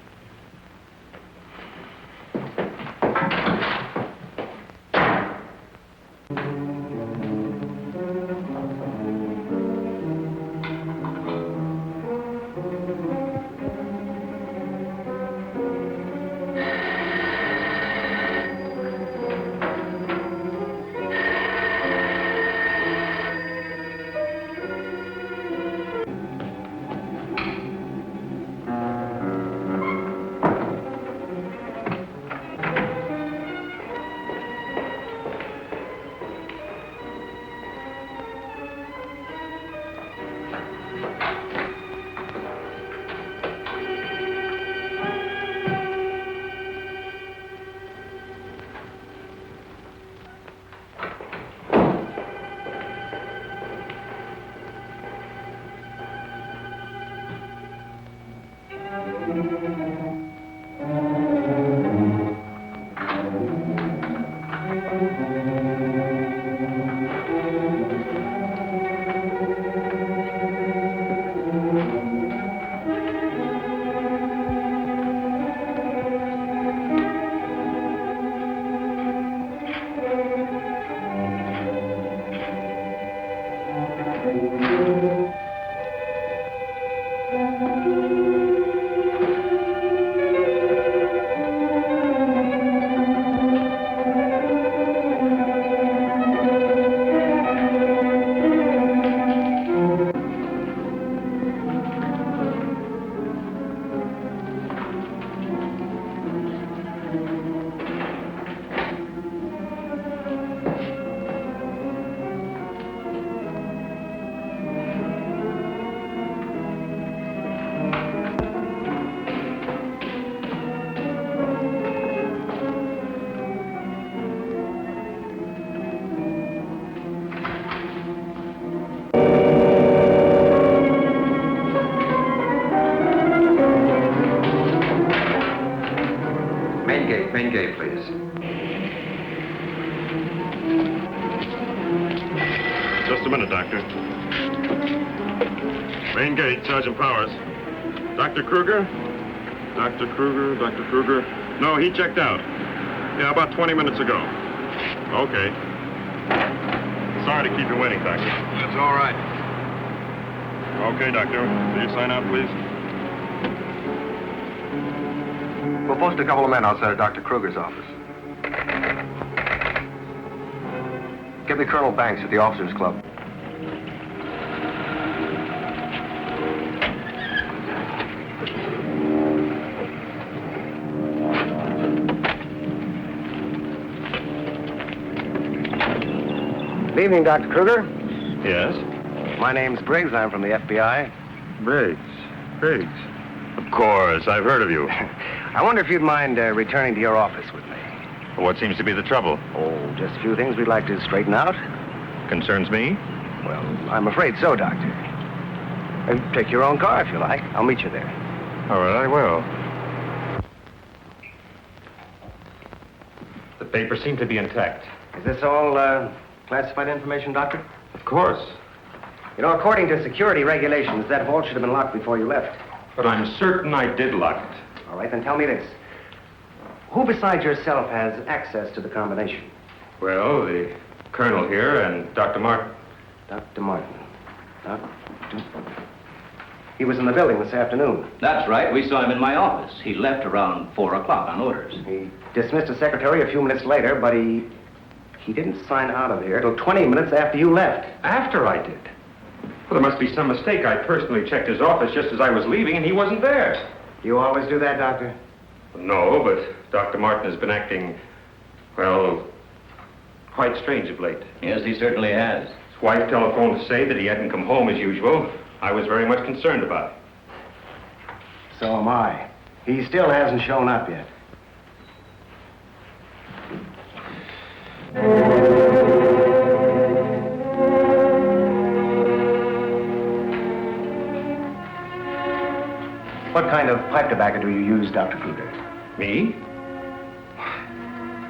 gate, please. Just a minute, Doctor. Main gate, Sergeant Powers. Dr. Kruger? Dr. Kruger, Dr. Kruger. No, he checked out. Yeah, about 20 minutes ago. Okay. Sorry to keep you waiting, Doctor. That's all right. Okay, Doctor. Will you sign out, please? We'll post a couple of men outside of Dr. Kruger's office. Get me Colonel Banks at the Officers Club. Good evening, Dr. Kruger. Yes? My name's Briggs. I'm from the FBI. Briggs. Of course, I've heard of you. I wonder if you'd mind returning to your office with me. What seems to be the trouble? Oh, just a few things we'd like to straighten out. Concerns me? Well, I'm afraid so, Doctor. Take your own car if you like. I'll meet you there. All right, I will. The papers seem to be intact. Is this all classified information, Doctor? Of course. You know, according to security regulations, that vault should have been locked before you left. But I'm certain I did lock it. All right, then tell me this. Who besides yourself has access to the combination? Well, the Colonel here and Dr. Martin. Dr. Martin. He was in the building this afternoon. That's right. We saw him in my office. He left around 4 o'clock on orders. He dismissed his secretary a few minutes later, but he didn't sign out of here till 20 minutes after you left. After I did? Well, there must be some mistake. I personally checked his office just as I was leaving, and he wasn't there. You always do that, Doctor? No, but Dr. Martin has been acting, well, quite strange of late. Yes, he certainly has. His wife telephoned to say that he hadn't come home as usual. I was very much concerned about it. So am I. He still hasn't shown up yet. What kind of pipe tobacco do you use, Dr. Kruger? Me?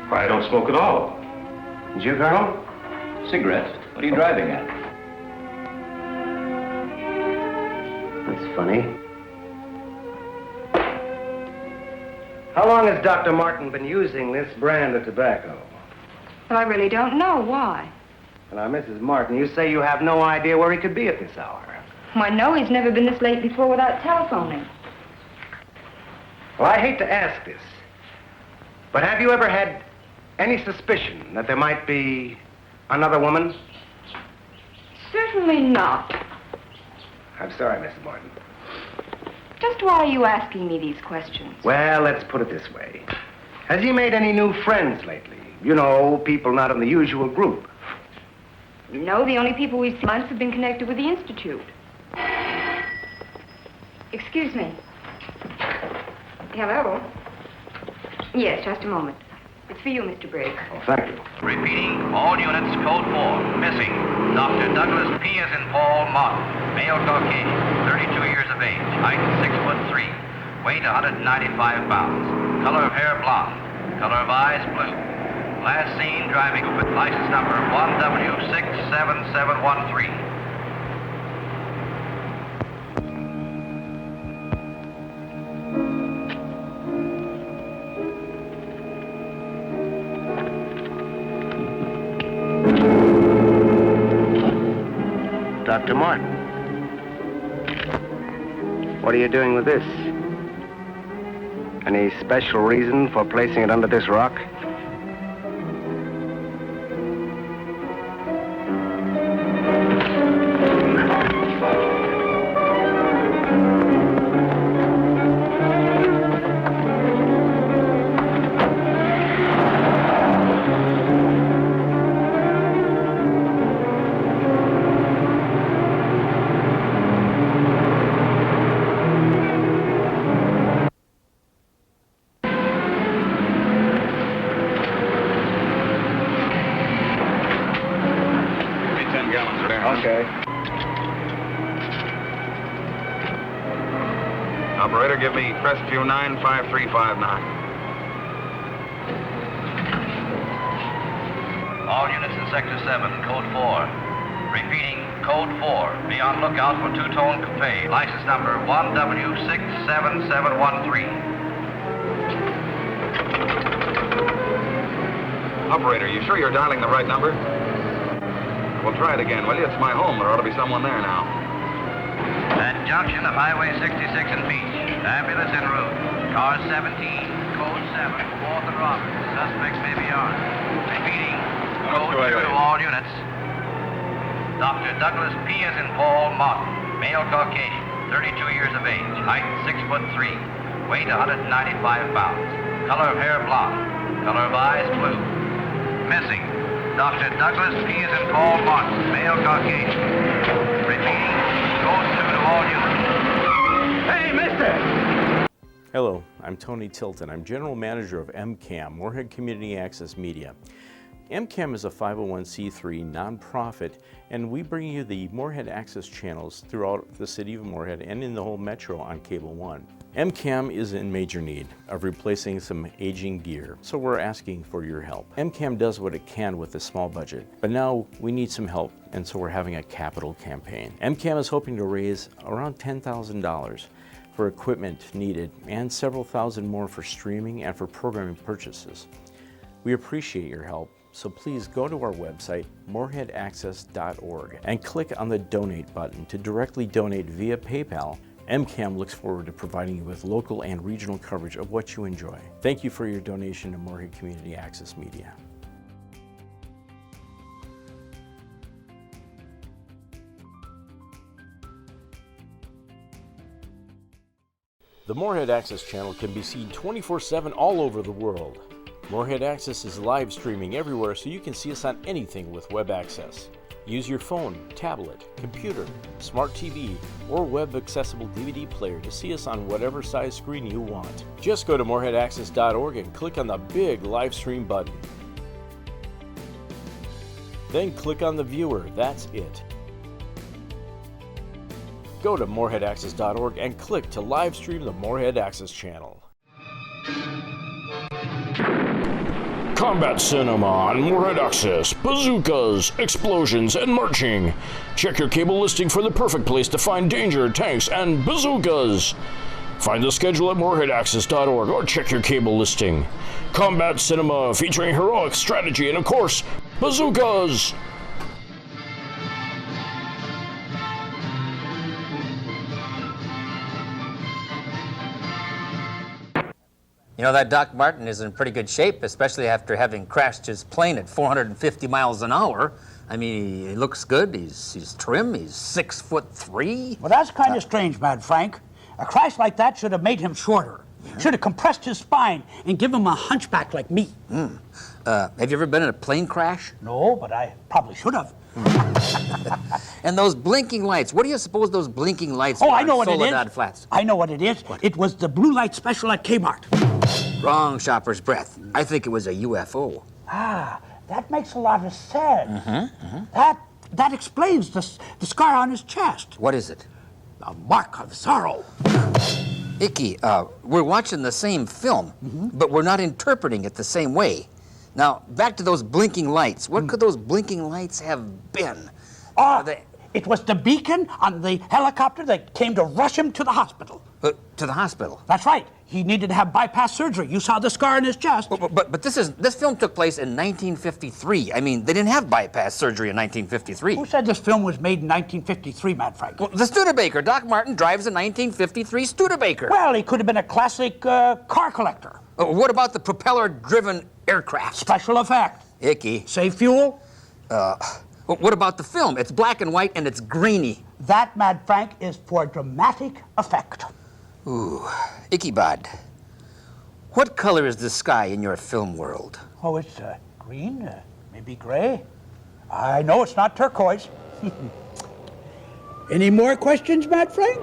Why, I don't smoke at all. And you, Colonel? Cigarettes? What are you driving at? That's funny. How long has Dr. Martin been using this brand of tobacco? Well, I really don't know. Why? Now, Mrs. Martin, you say you have no idea where he could be at this hour. Well, I know he's never been this late before without telephoning. Well, I hate to ask this, but have you ever had any suspicion that there might be another woman? Certainly not. I'm sorry, Mrs. Martin. Just why are you asking me these questions? Well, let's put it this way. Has he made any new friends lately? You know, people not in the usual group. No, the only people we've seen once have been connected with the Institute. Excuse me. Hello? Yes, just a moment. It's for you, Mr. Briggs. Oh, thank you. Repeating, all units, code 4. Missing, Dr. Douglas P. as in Paul Martin, male Caucasian, 32 years of age, height 6'3", weight 195 pounds, color of hair blonde, color of eyes blue. Last seen driving with license number 1W67713. Dr. Martin. What are you doing with this? Any special reason for placing it under this rock? Okay. Operator, give me Crestview 95359. All units in Sector 7, Code 4. Repeating, Code 4. Be on lookout for two-tone coupe. License number 1W67713. Operator, you sure you're dialing the right number? We'll try it again, will you? It's my home. There ought to be someone there now. At junction of Highway 66 and Beach. Ambulance en route. Car 17, Code 7, 4th and Roberts. Suspects may be armed. Repeating, Code 2 to all units. Dr. Douglas P. as in Paul Martin. Male Caucasian, 32 years of age. Height 6'3". Weight 195 pounds. Color of hair blonde. Color of eyes blue. Missing, Dr. Douglas P. as in Paul Martin. Male Caucasian. Repeating, Code 2 to all units. Hey, mister! Hello, I'm Tony Tilton. I'm General Manager of MCAM, Moorhead Community Access Media. MCAM is a 501c3 nonprofit, and we bring you the Moorhead Access channels throughout the city of Moorhead and in the whole metro on Cable 1. MCAM is in major need of replacing some aging gear, so we're asking for your help. MCAM does what it can with a small budget, but now we need some help, and so we're having a capital campaign. MCAM is hoping to raise around $10,000 for equipment needed and several thousand more for streaming and for programming purchases. We appreciate your help, so please go to our website, moorheadaccess.org, and click on the donate button to directly donate via PayPal. MCAM looks forward to providing you with local and regional coverage of what you enjoy. Thank you for your donation to Moorhead Community Access Media. The Moorhead Access channel can be seen 24/7 all over the world. Moorhead Access is live streaming everywhere, so you can see us on anything with web access. Use your phone, tablet, computer, smart TV, or web-accessible DVD player to see us on whatever size screen you want. Just go to moorheadaccess.org and click on the big live stream button. Then click on the viewer, that's it. Go to moorheadaccess.org and click to live stream the Moorhead Access channel. Combat cinema on Moorhead Access, bazookas, explosions, and marching. Check your cable listing for the perfect place to find danger, tanks, and bazookas. Find the schedule at moorheadaccess.org or check your cable listing. Combat cinema featuring heroic strategy and, of course, bazookas. You know, that Doc Martin is in pretty good shape, especially after having crashed his plane at 450 miles an hour. I mean, he looks good, he's trim, he's 6'3". Well, that's kind of strange, Mad Frank. A crash like that should have made him shorter. Should have compressed his spine and give him a hunchback like me. Have you ever been in a plane crash? No, but I probably should have. And those blinking lights, what do you suppose those blinking lights Oh, were I know on what it Soledad is. Flats? I know what it is. What? It was the blue light special at Kmart. Wrong, shopper's breath. I think it was a UFO. Ah, that makes a lot of sense. That explains the scar on his chest. What is it? A mark of sorrow. Icky, we're watching the same film, but we're not interpreting it the same way. Now, back to those blinking lights. What could those blinking lights have been? It was the beacon on the helicopter that came to rush him to the hospital. To the hospital? That's right. He needed to have bypass surgery. You saw the scar in his chest. But this film took place in 1953. I mean, they didn't have bypass surgery in 1953. Who said this film was made in 1953, Mad Frank? Well, the Studebaker. Doc Martin drives a 1953 Studebaker. Well, he could have been a classic car collector. What about the propeller-driven aircraft? Special effect. Icky. Save fuel? What about the film? It's black and white and it's grainy. That, Mad Frank, is for dramatic effect. Ooh, Ichabod. What color is the sky in your film world? Oh, it's green, maybe gray. I know it's not turquoise. Any more questions, Mad Frank?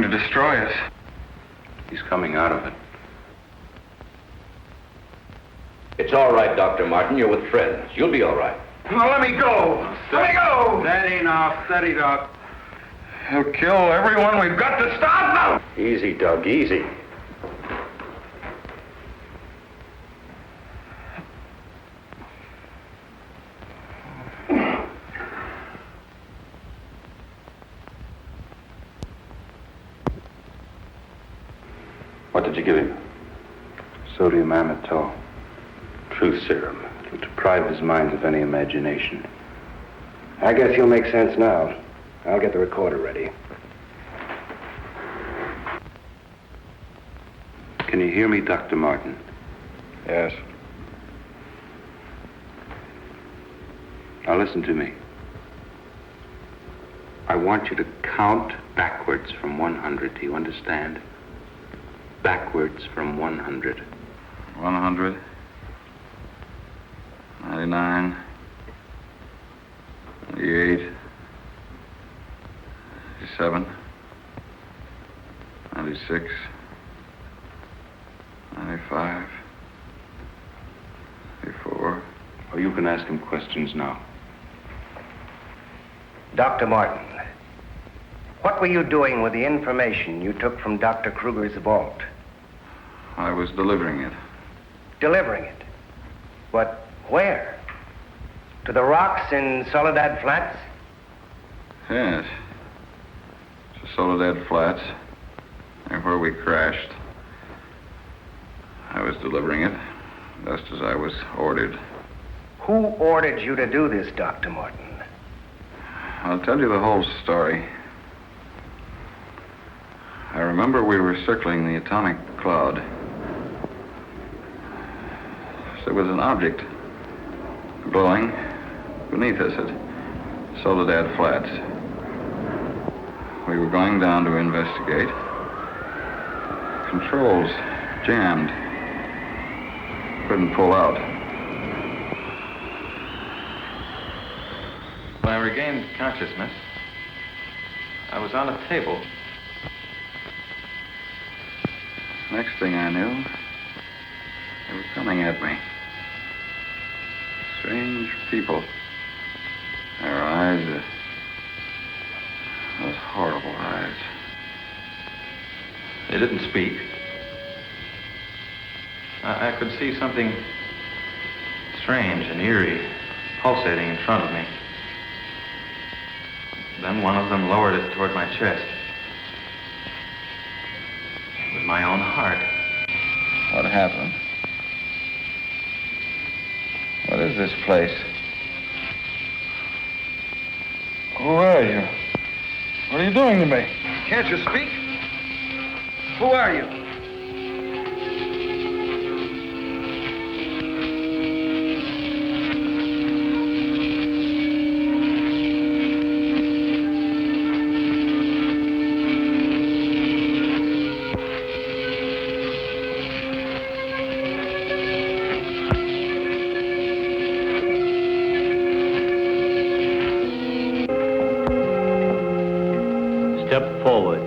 to destroy us. He's coming out of it. It's all right, Dr. Martin. You're with friends. You'll be all right. Now let me go. Let me go. Steady now, steady, Doc. He'll kill everyone. We've got to stop now. Easy, Doug, easy. What did you give him? Sodium amytal. Truth serum. It'll deprive his mind of any imagination. I guess you'll make sense now. I'll get the recorder ready. Can you hear me, Dr. Martin? Yes. Now listen to me. I want you to count backwards from 100. Do you understand? Backwards from 100. 100. 99. 98. 97. 96. 95. 94. Oh, you can ask him questions now. Dr. Martin, what were you doing with the information you took from Dr. Kruger's vault? I was delivering it. Delivering it? But where? To the rocks in Soledad Flats? Yes. To Soledad Flats, and where we crashed. I was delivering it, just as I was ordered. Who ordered you to do this, Dr. Martin? I'll tell you the whole story. I remember we were circling the atomic cloud. There was an object glowing beneath us at Soledad Flats. We were going down to investigate. Controls jammed. Couldn't pull out. When I regained consciousness, I was on a table. Next thing I knew, they were coming at me. Strange people. Their eyes, those horrible eyes. They didn't speak. I could see something strange and eerie pulsating in front of me. Then one of them lowered it toward my chest. It was my own heart. What happened? What is this place? Who are you? What are you doing to me? Can't you speak? Who are you? Step forward.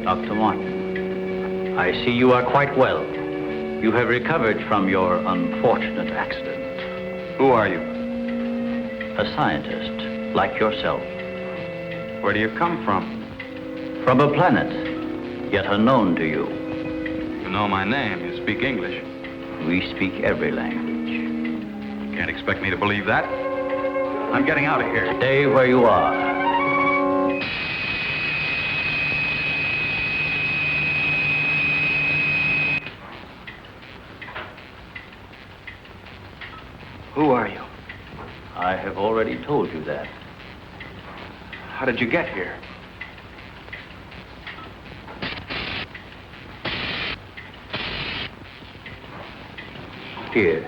Dr. Martin, I see you are quite well. You have recovered from your unfortunate accident. Who are you? A scientist, like yourself. Where do you come from? From a planet, yet unknown to you. You know my name. You speak English. We speak every language. You can't expect me to believe that. I'm getting out of here. Stay where you are. Who are you? I have already told you that. How did you get here? Here.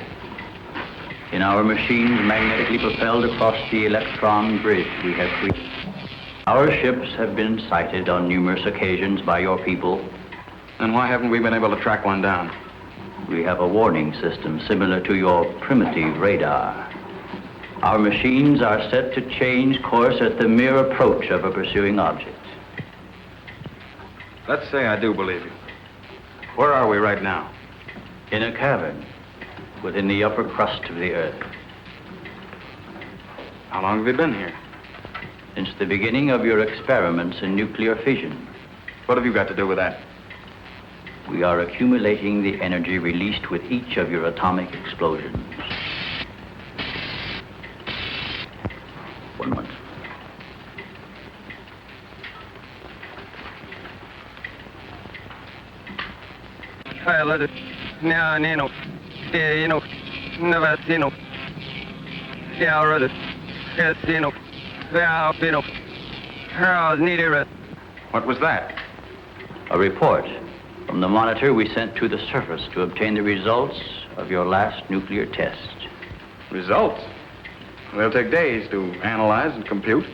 In our machines magnetically propelled across the electron bridge we have created. Our ships have been sighted on numerous occasions by your people. Then why haven't we been able to track one down? We have a warning system similar to your primitive radar. Our machines are set to change course at the mere approach of a pursuing object. Let's say I do believe you. Where are we right now? In a cavern within the upper crust of the Earth. How long have you been here? Since the beginning of your experiments in nuclear fission. What have you got to do with that? We are accumulating the energy released with each of your atomic explosions. 1 month. I let it. Now, Nino. Nino. Never, Nino. Yeah, I read it. Yes, Nino. Yeah, Nino. How need it? What was that? A report from the monitor we sent to the surface to obtain the results of your last nuclear test. Results? They'll take days to analyze and compute.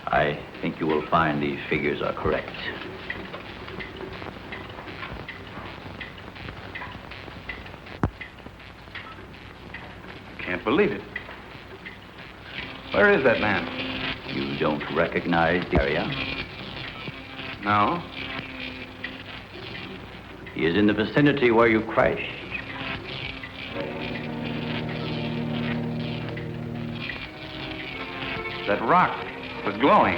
I think you will find these figures are correct. Can't believe it. Where is that man? You don't recognize the area? No. He is in the vicinity where you crashed. That rock was glowing.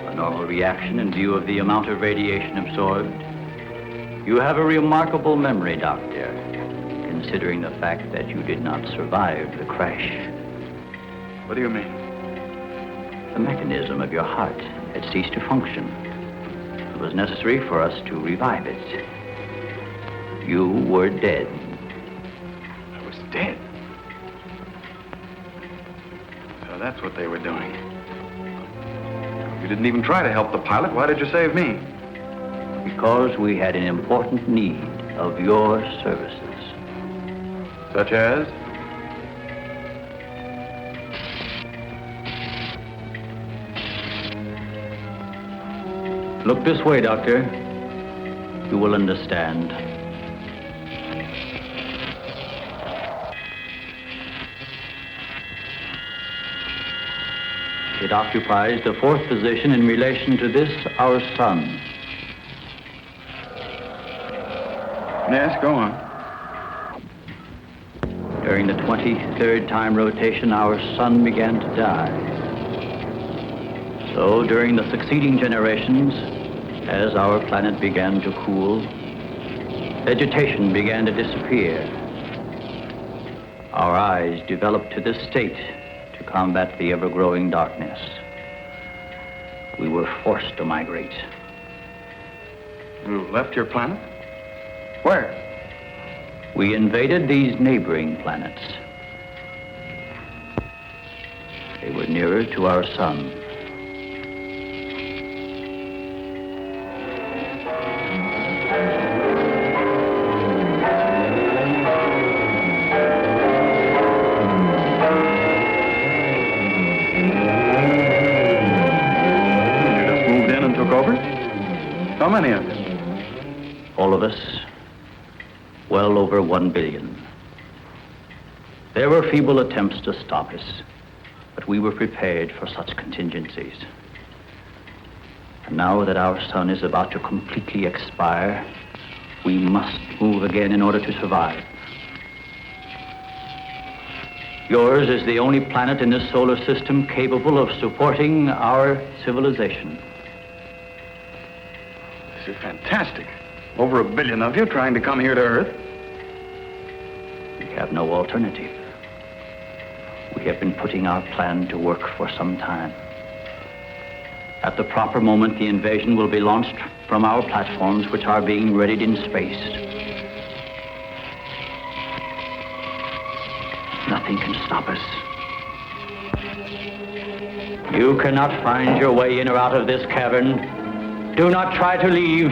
A normal reaction in view of the amount of radiation absorbed. You have a remarkable memory, Doctor, considering the fact that you did not survive the crash. What do you mean? The mechanism of your heart had ceased to function. It was necessary for us to revive it. You were dead. I was dead. So that's what they were doing. You didn't even try to help the pilot. Why did you save me? Because we had an important need of your services. Such as? Look this way, Doctor. You will understand. It occupies the fourth position in relation to this, our sun. Yes, go on. During the 23rd time rotation, our sun began to die. So during the succeeding generations, as our planet began to cool, vegetation began to disappear. Our eyes developed to this state to combat the ever-growing darkness. We were forced to migrate. You left your planet? Where? We invaded these neighboring planets. They were nearer to our sun. How many of you? All of us, well over 1 billion. There were feeble attempts to stop us, but we were prepared for such contingencies. And now that our sun is about to completely expire, we must move again in order to survive. Yours is the only planet in this solar system capable of supporting our civilization. This is fantastic. Over 1 billion of you trying to come here to Earth. We have no alternative. We have been putting our plan to work for some time. At the proper moment, the invasion will be launched from our platforms, which are being readied in space. Nothing can stop us. You cannot find your way in or out of this cavern. Do not try to leave.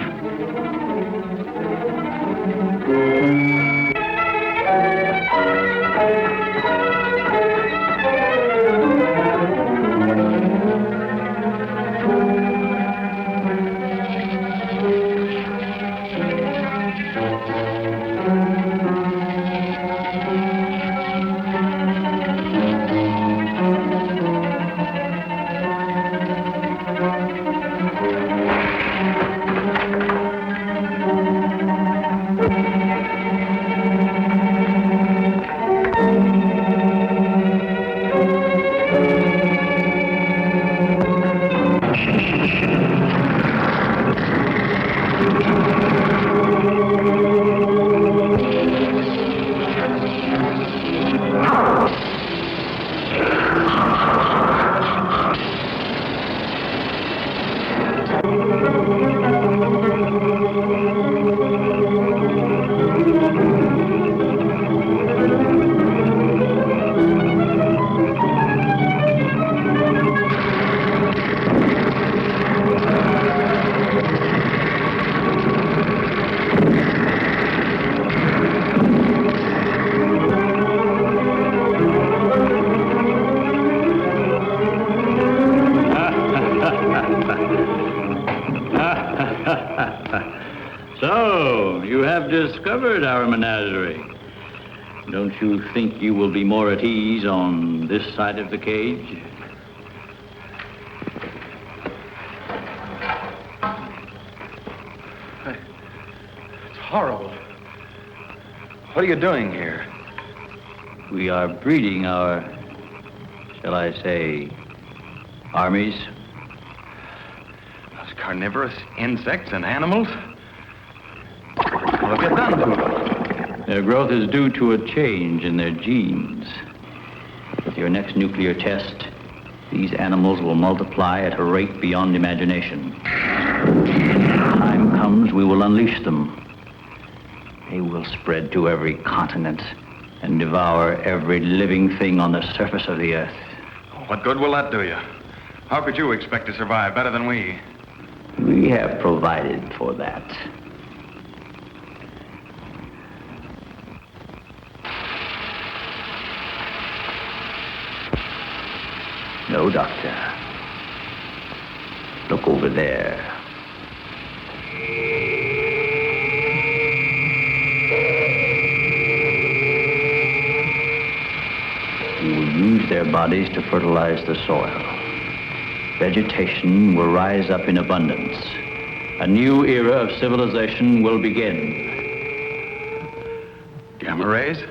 So, you have discovered our menagerie. Don't you think you will be more at ease on this side of the cage? It's horrible. What are you doing here? We are breeding our, shall I say, armies. Those carnivorous insects and animals? What have you done to them? Their growth is due to a change in their genes. With your next nuclear test, these animals will multiply at a rate beyond imagination. When the time comes, we will unleash them. They will spread to every continent and devour every living thing on the surface of the earth. What good will that do you? How could you expect to survive better than we? We have provided for that. No, Doctor. Look over there. We will use their bodies to fertilize the soil. Vegetation will rise up in abundance. A new era of civilization will begin. Gamma rays?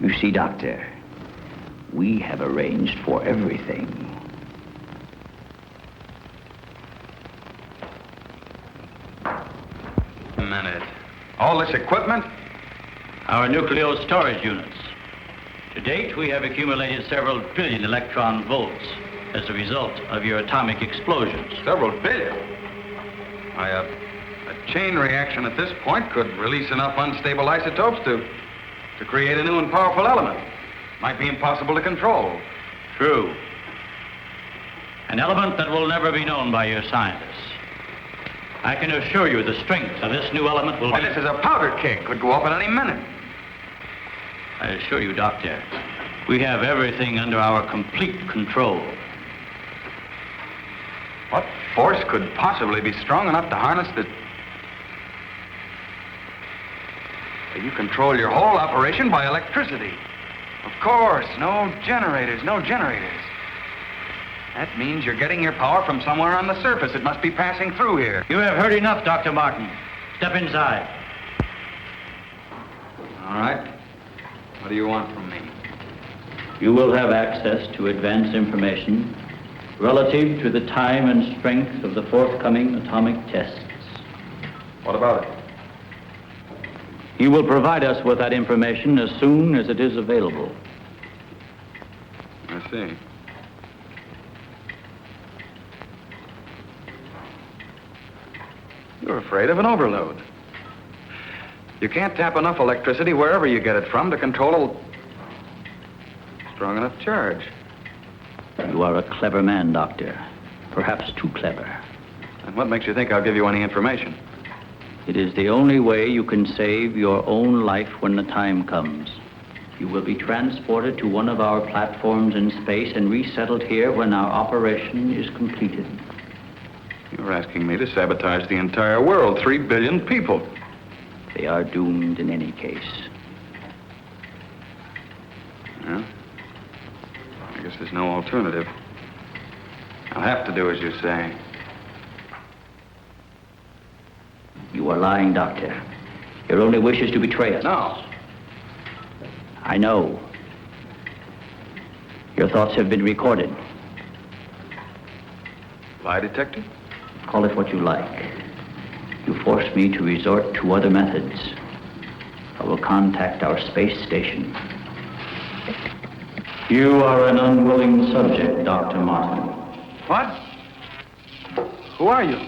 You see, Doctor, we have arranged for everything. A minute. All this equipment? Our nuclear storage units. To date, we have accumulated several billion electron volts as a result of your atomic explosions. Several billion? A chain reaction at this point could release enough unstable isotopes to create a new and powerful element. Might be impossible to control. True. An element that will never be known by your scientists. I can assure you the strength of this new element will be... This is a powder keg. Could go up at any minute. I assure you, Doctor, we have everything under our complete control. What force could possibly be strong enough to harness the... You control your whole operation by electricity. Of course, no generators. That means you're getting your power from somewhere on the surface. It must be passing through here. You have heard enough, Dr. Martin. Step inside. All right. What do you want from me? You will have access to advanced information relative to the time and strength of the forthcoming atomic tests. What about it? You will provide us with that information as soon as it is available. I see. You're afraid of an overload. You can't tap enough electricity wherever you get it from to control a strong enough charge. You are a clever man, Doctor. Perhaps too clever. And what makes you think I'll give you any information? It is the only way you can save your own life when the time comes. You will be transported to one of our platforms in space and resettled here when our operation is completed. You're asking me to sabotage the entire world, 3 billion people. They are doomed in any case. Well, I guess there's no alternative. I'll have to do as you say. You are lying, Doctor. Your only wish is to betray us. No. I know. Your thoughts have been recorded. Lie detector? Call it what you like. You force me to resort to other methods. I will contact our space station. You are an unwilling subject, Dr. Martin. What? Who are you?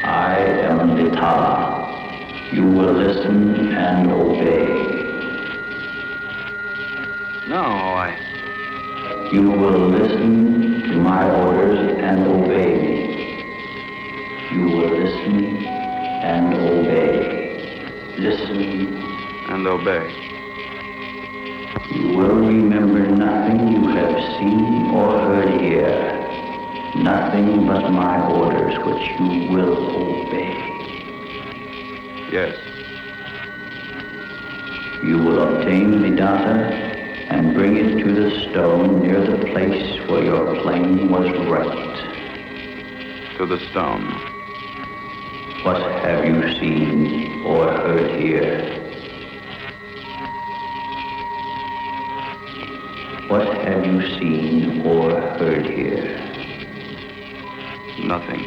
I am Lita. You will listen and obey. No, You will listen to my orders and obey me. You will listen and obey. Listen and obey. You will remember nothing you have seen or heard here. Nothing. but my orders which you will obey. Yes. You will obtain the data and bring it to the stone near the place where your plane was wrecked. To the stone. What have you seen or heard here? What have you seen or heard here? Nothing.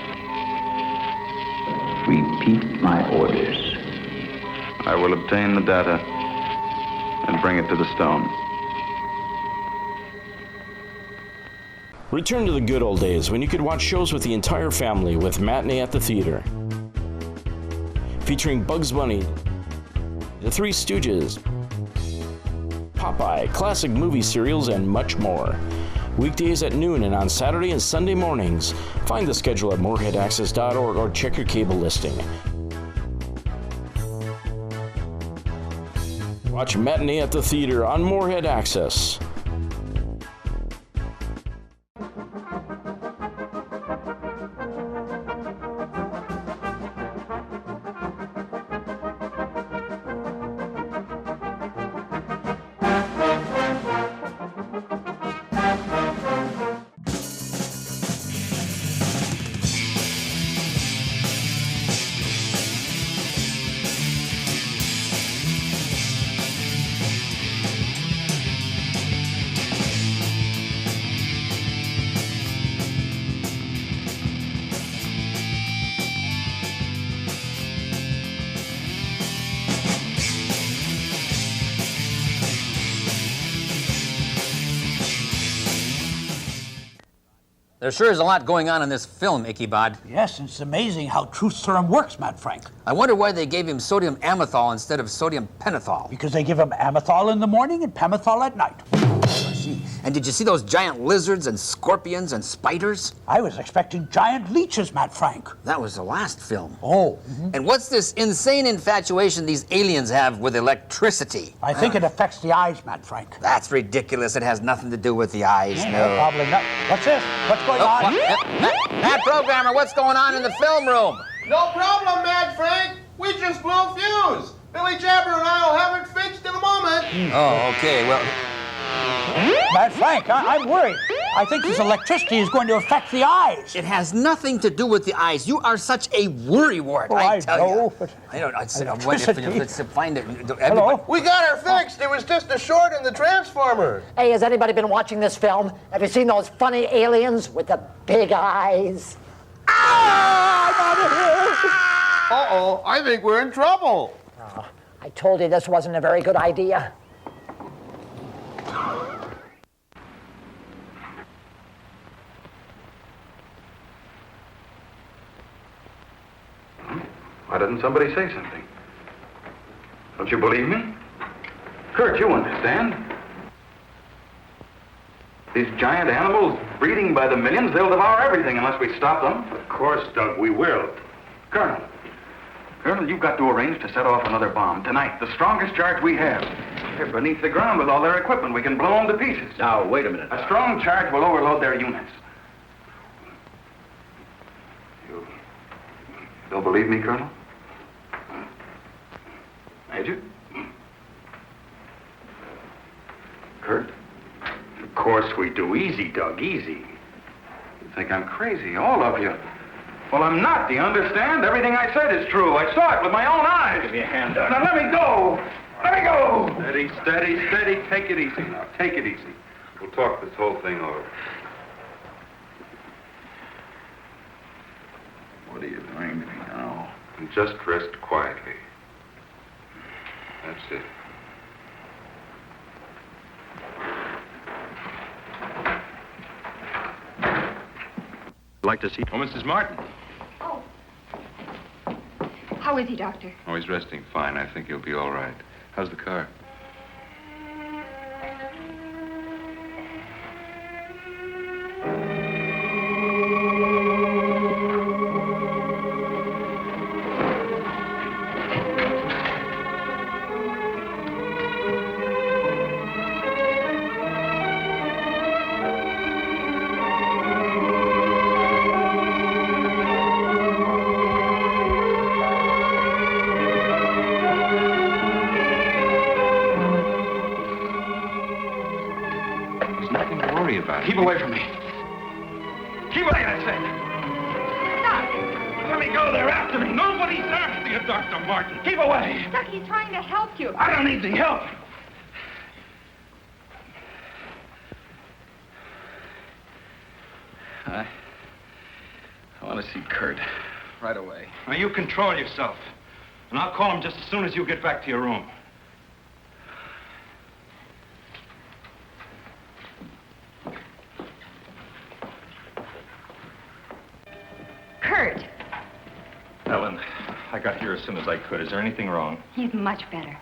Repeat my orders. I will obtain the data and bring it to the stone. Return to the good old days when you could watch shows with the entire family with Matinee at the Theater. Featuring Bugs Bunny, The Three Stooges, Popeye, classic movie serials, and much more. Weekdays at noon and on Saturday and Sunday mornings. Find the schedule at moorheadaccess.org or check your cable listing. Watch Matinee at the Theater on Moorhead Access. There sure is a lot going on in this film, Ichabod. Yes, it's amazing how truth serum works, Matt Frank. I wonder why they gave him sodium amethol instead of sodium pentothal. Because they give him amethol in the morning and pentothal at night. I see. And did you see those giant lizards and scorpions and spiders? I was expecting giant leeches, Matt Frank. That was the last film. Oh. And what's this insane infatuation these aliens have with electricity? I think it affects the eyes, Matt Frank. That's ridiculous. It has nothing to do with the eyes, no. Probably not. What's this? What's going on? Matt Programmer, what's going on in the film room? No problem, Mad Frank. We just blew a fuse. Billy Jabber and I will have it fixed in a moment. Oh, okay. Well, Matt Frank, I'm worried. I think this electricity is going to affect the eyes. it has nothing to do with the eyes. You are such a worrywart, Oh, I tell know, you. but I don't know. What if electricity. let's find it? Hello? We got her fixed. It was just a short in the transformer. Hey, has anybody been watching this film? Have you seen those funny aliens with the big eyes? Uh-oh, I think we're in trouble. Oh, I told you this wasn't a very good idea. Why doesn't somebody say something? Don't you believe me? Kurt, you understand. These giant animals breeding by the millions, they'll devour everything unless we stop them. Of course, Doug, we will. Colonel, you've got to arrange to set off another bomb tonight. The strongest charge we have. They're beneath the ground with all their equipment. We can blow them to pieces. Now, wait a minute. A strong charge will overload their units. You don't believe me, Colonel? Major? Kurt? Of course we do. Easy, Doug, easy. You think I'm crazy, all of you. Well, I'm not, do you understand? Everything I said is true. I saw it with my own eyes. Give me a hand, Doug. Now, let me go. Let me go. Steady, steady, steady. Take it easy now. Take it easy. We'll talk this whole thing over. What are you doing to me now? And just rest quietly. That's it. Like to see... Oh, Mrs. Martin. Oh. How is he, Doctor? Oh, he's resting fine. I think he'll be all right. How's the car? nothing to worry about. Keep away from me. Keep away, I said. Let me go. They're after me. Nobody's after you, Dr. Martin. Keep away. Duck, he's trying to help you. I don't need the help. I want to see Kurt right away. Now, you control yourself. And I'll call him just as soon as you get back to your room. Kurt, Ellen, I got here as soon as I could. Is there anything wrong? he's much better.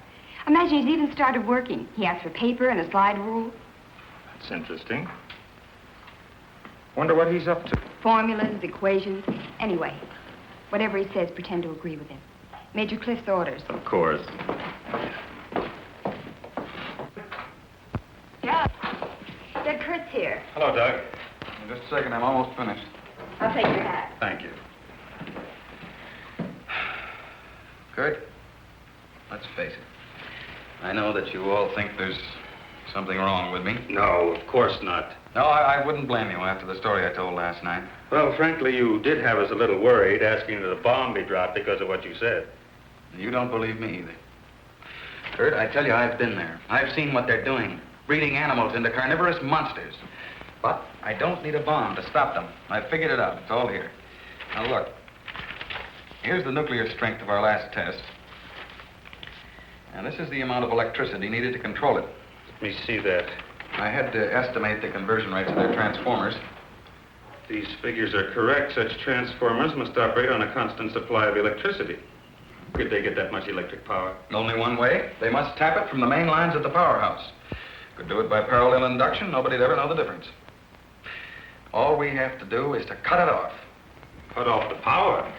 Imagine he's even started working. He asked for paper and a slide rule, That's interesting. Wonder what he's up to. formulas, equations. Anyway, whatever he says, pretend to agree with him. Major Cliff's orders. Of course. Yeah. Doug, Kurt's here. Hello, Doug. Just a second, I'm almost finished. I'll take your hat. Thank you. Kurt, let's face it. I know that you all think there's something wrong with me. No, of course not. No, I wouldn't blame you after the story I told last night. Well, frankly, you did have us a little worried, asking that a bomb be dropped because of what you said. You don't believe me either. Kurt, I tell you, I've been there. I've seen what they're doing, breeding animals into carnivorous monsters. But I don't need a bomb to stop them. I've figured it out. It's all here. Now, look. Here's the nuclear strength of our last test. And this is the amount of electricity needed to control it. Let me see that. I had to estimate the conversion rates of their transformers. These figures are correct. Such transformers must operate on a constant supply of electricity. Could they get that much electric power? Only one way. They must tap it from the main lines at the powerhouse. Could do it by parallel induction. Nobody'd ever know the difference. All we have to do is to cut it off. Cut off the power?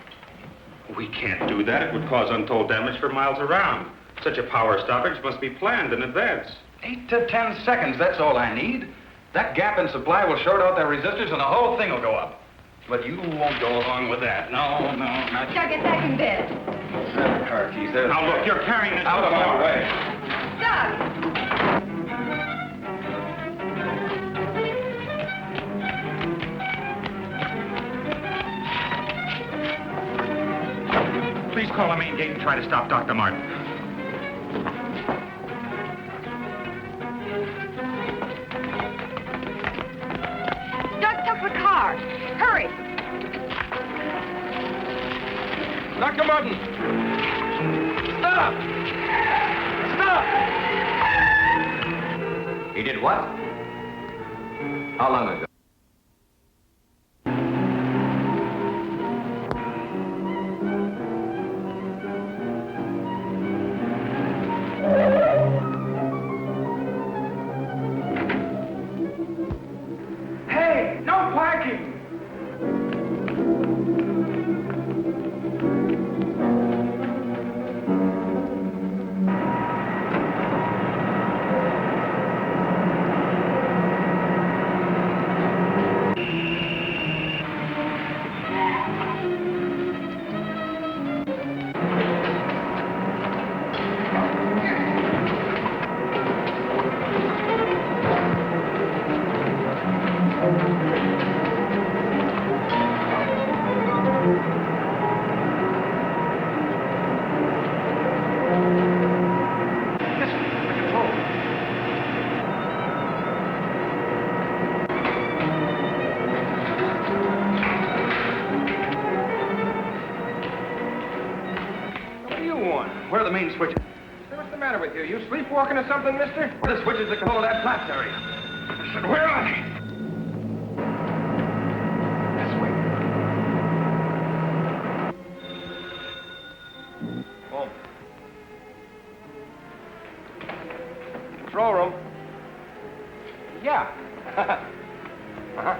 We can't do that. It would cause untold damage for miles around. Such a power stoppage must be planned in advance. 8 to 10 seconds, that's all I need. That gap in supply will short out their resistors and the whole thing will go up. But you won't go along with that. No, not you. Doug, get back in bed. There's the car keys. There's Now, look, you're carrying this out of my way. Doug! Please call the main gate and try to stop Dr. Martin. Doug took the car. Hurry. Dr. Martin! Stop! Stop! He did what? How long ago? Hey, no parking! Where are the main switches? What's the matter with you? You sleepwalking or something, mister? Where are the switches that control that flat area? I said, where are they? This way. Oh. Control room. Yeah. Uh-huh.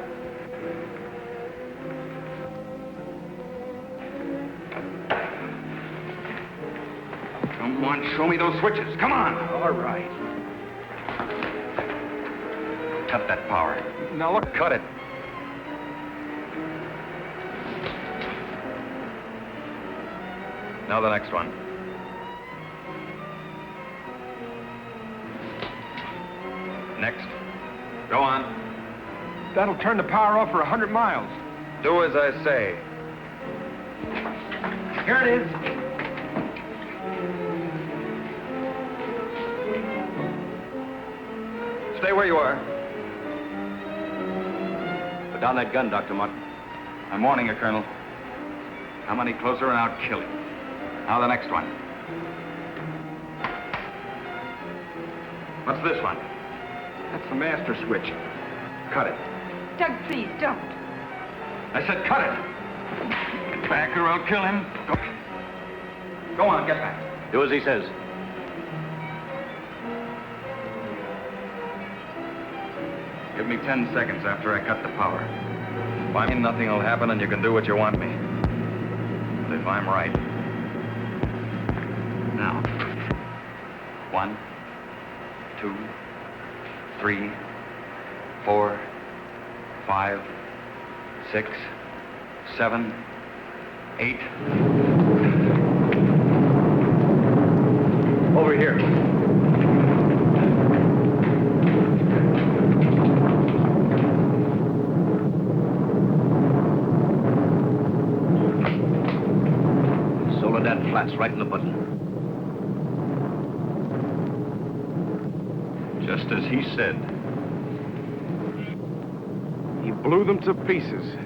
Come on, show me those switches. Come on. All right. Cut that power. Now look. Cut it. Now the next one. Next. Go on. That'll turn the power off for 100 miles. Do as I say. Here it is. Stay where you are. Put down that gun, Dr. Martin. I'm warning you, Colonel. Come any closer and I'll kill you. Now the next one. What's this one? That's the master switch. Cut it. Doug, please, don't. I said cut it. Get back or I'll kill him. Go on, get back. Do as he says. Give me 10 seconds after I cut the power. If I mean nothing will happen and you can do what you want me. But if I'm right. Now. 1, 2, 3, 4, 5, 6, 7, 8. Over here. Soledad Flats, right in the button. Just as he said. He blew them to pieces.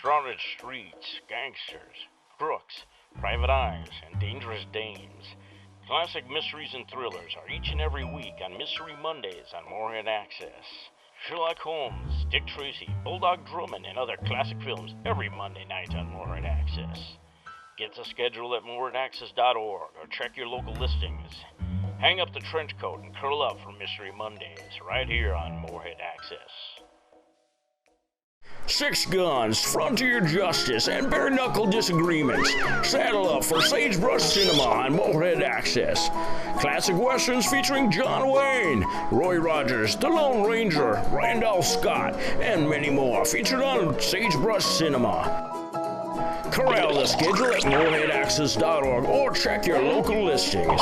Crowded streets, gangsters, crooks, private eyes, and dangerous dames. Classic mysteries and thrillers are each and every week on Mystery Mondays on Moorhead Access. Sherlock Holmes, Dick Tracy, Bulldog Drummond, and other classic films every Monday night on Moorhead Access. Get the schedule at moorheadaccess.org or check your local listings. Hang up the trench coat and curl up for Mystery Mondays right here on Moorhead Access. Six guns, frontier justice, and bare-knuckle disagreements. Saddle up for Sagebrush Cinema on Moorhead Access. Classic westerns featuring John Wayne, Roy Rogers, The Lone Ranger, Randolph Scott, and many more featured on Sagebrush Cinema. Corral the schedule at moorheadaccess.org or check your local listings.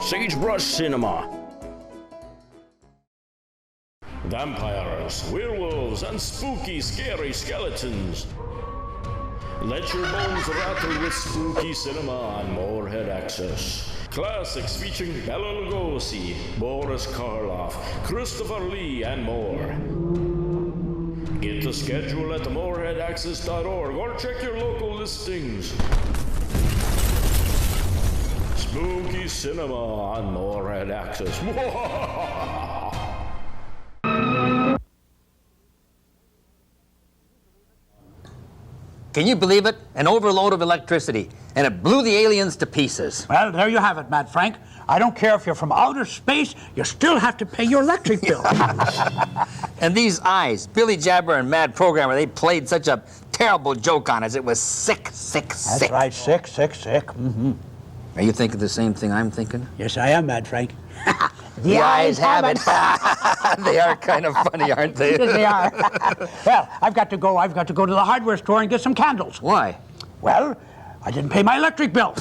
Sagebrush Cinema. Vampires, werewolves, and spooky, scary skeletons. Let your bones rattle with spooky cinema on Moorhead Access. Classics featuring Bela Lugosi, Boris Karloff, Christopher Lee, and more. Get the schedule at moorheadaccess.org or check your local listings. Spooky cinema on Moorhead Access. Can you believe it? An overload of electricity, and it blew the aliens to pieces. Well, there you have it, Mad Frank. I don't care if you're from outer space, you still have to pay your electric bill. And these eyes, Billy Jabber and Mad Programmer, they played such a terrible joke on us. It was sick, sick, sick. That's right, sick, sick, sick. Mm-hmm. Are you thinking the same thing I'm thinking? Yes, I am, Mad Frank. The eyes have it. They are kind of funny, aren't they? Yes, they are. Well, I've got to go to the hardware store and get some candles. Why? Well, I didn't pay my electric bill.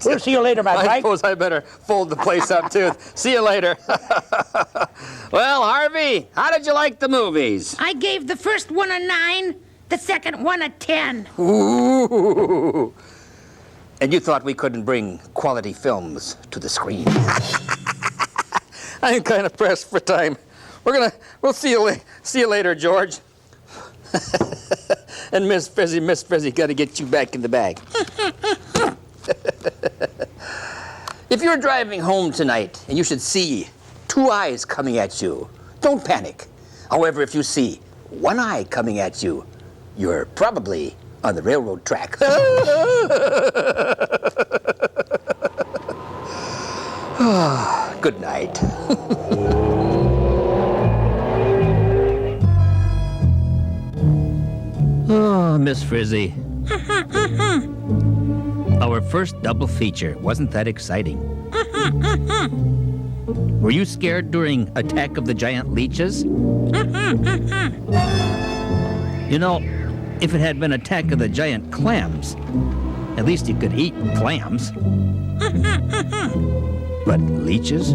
We'll see you later, Mad Frank. I suppose I better fold the place up, too. See you later. Well, Harvey, how did you like the movies? I gave the first one a 9, the second one a 10. Ooh. And you thought we couldn't bring quality films to the screen. I'm kind of pressed for time. We'll see you later, George. And Miss Frizzy, gotta get you back in the bag. If you're driving home tonight and you should see two eyes coming at you, don't panic. However, if you see one eye coming at you, you're probably on the railroad track. Good night. Oh, Miss Frizzy. Our first double feature. Wasn't that exciting? Were you scared during Attack of the Giant Leeches? You know, if it had been Attack of the Giant Clams, at least you could eat clams. But leeches?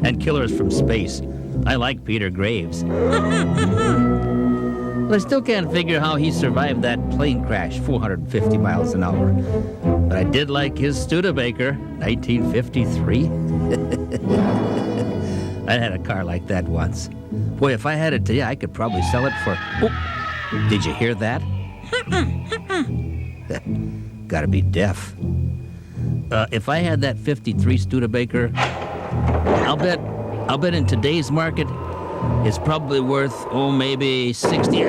And killers from space. I like Peter Graves. But I still can't figure how he survived that plane crash 450 miles an hour. But I did like his Studebaker, 1953. I had a car like that once. Boy, if I had it today, I could probably sell it for... Oh, did you hear that? Gotta be deaf. If I had that 53 Studebaker, I'll bet in today's market, it's probably worth, maybe 60...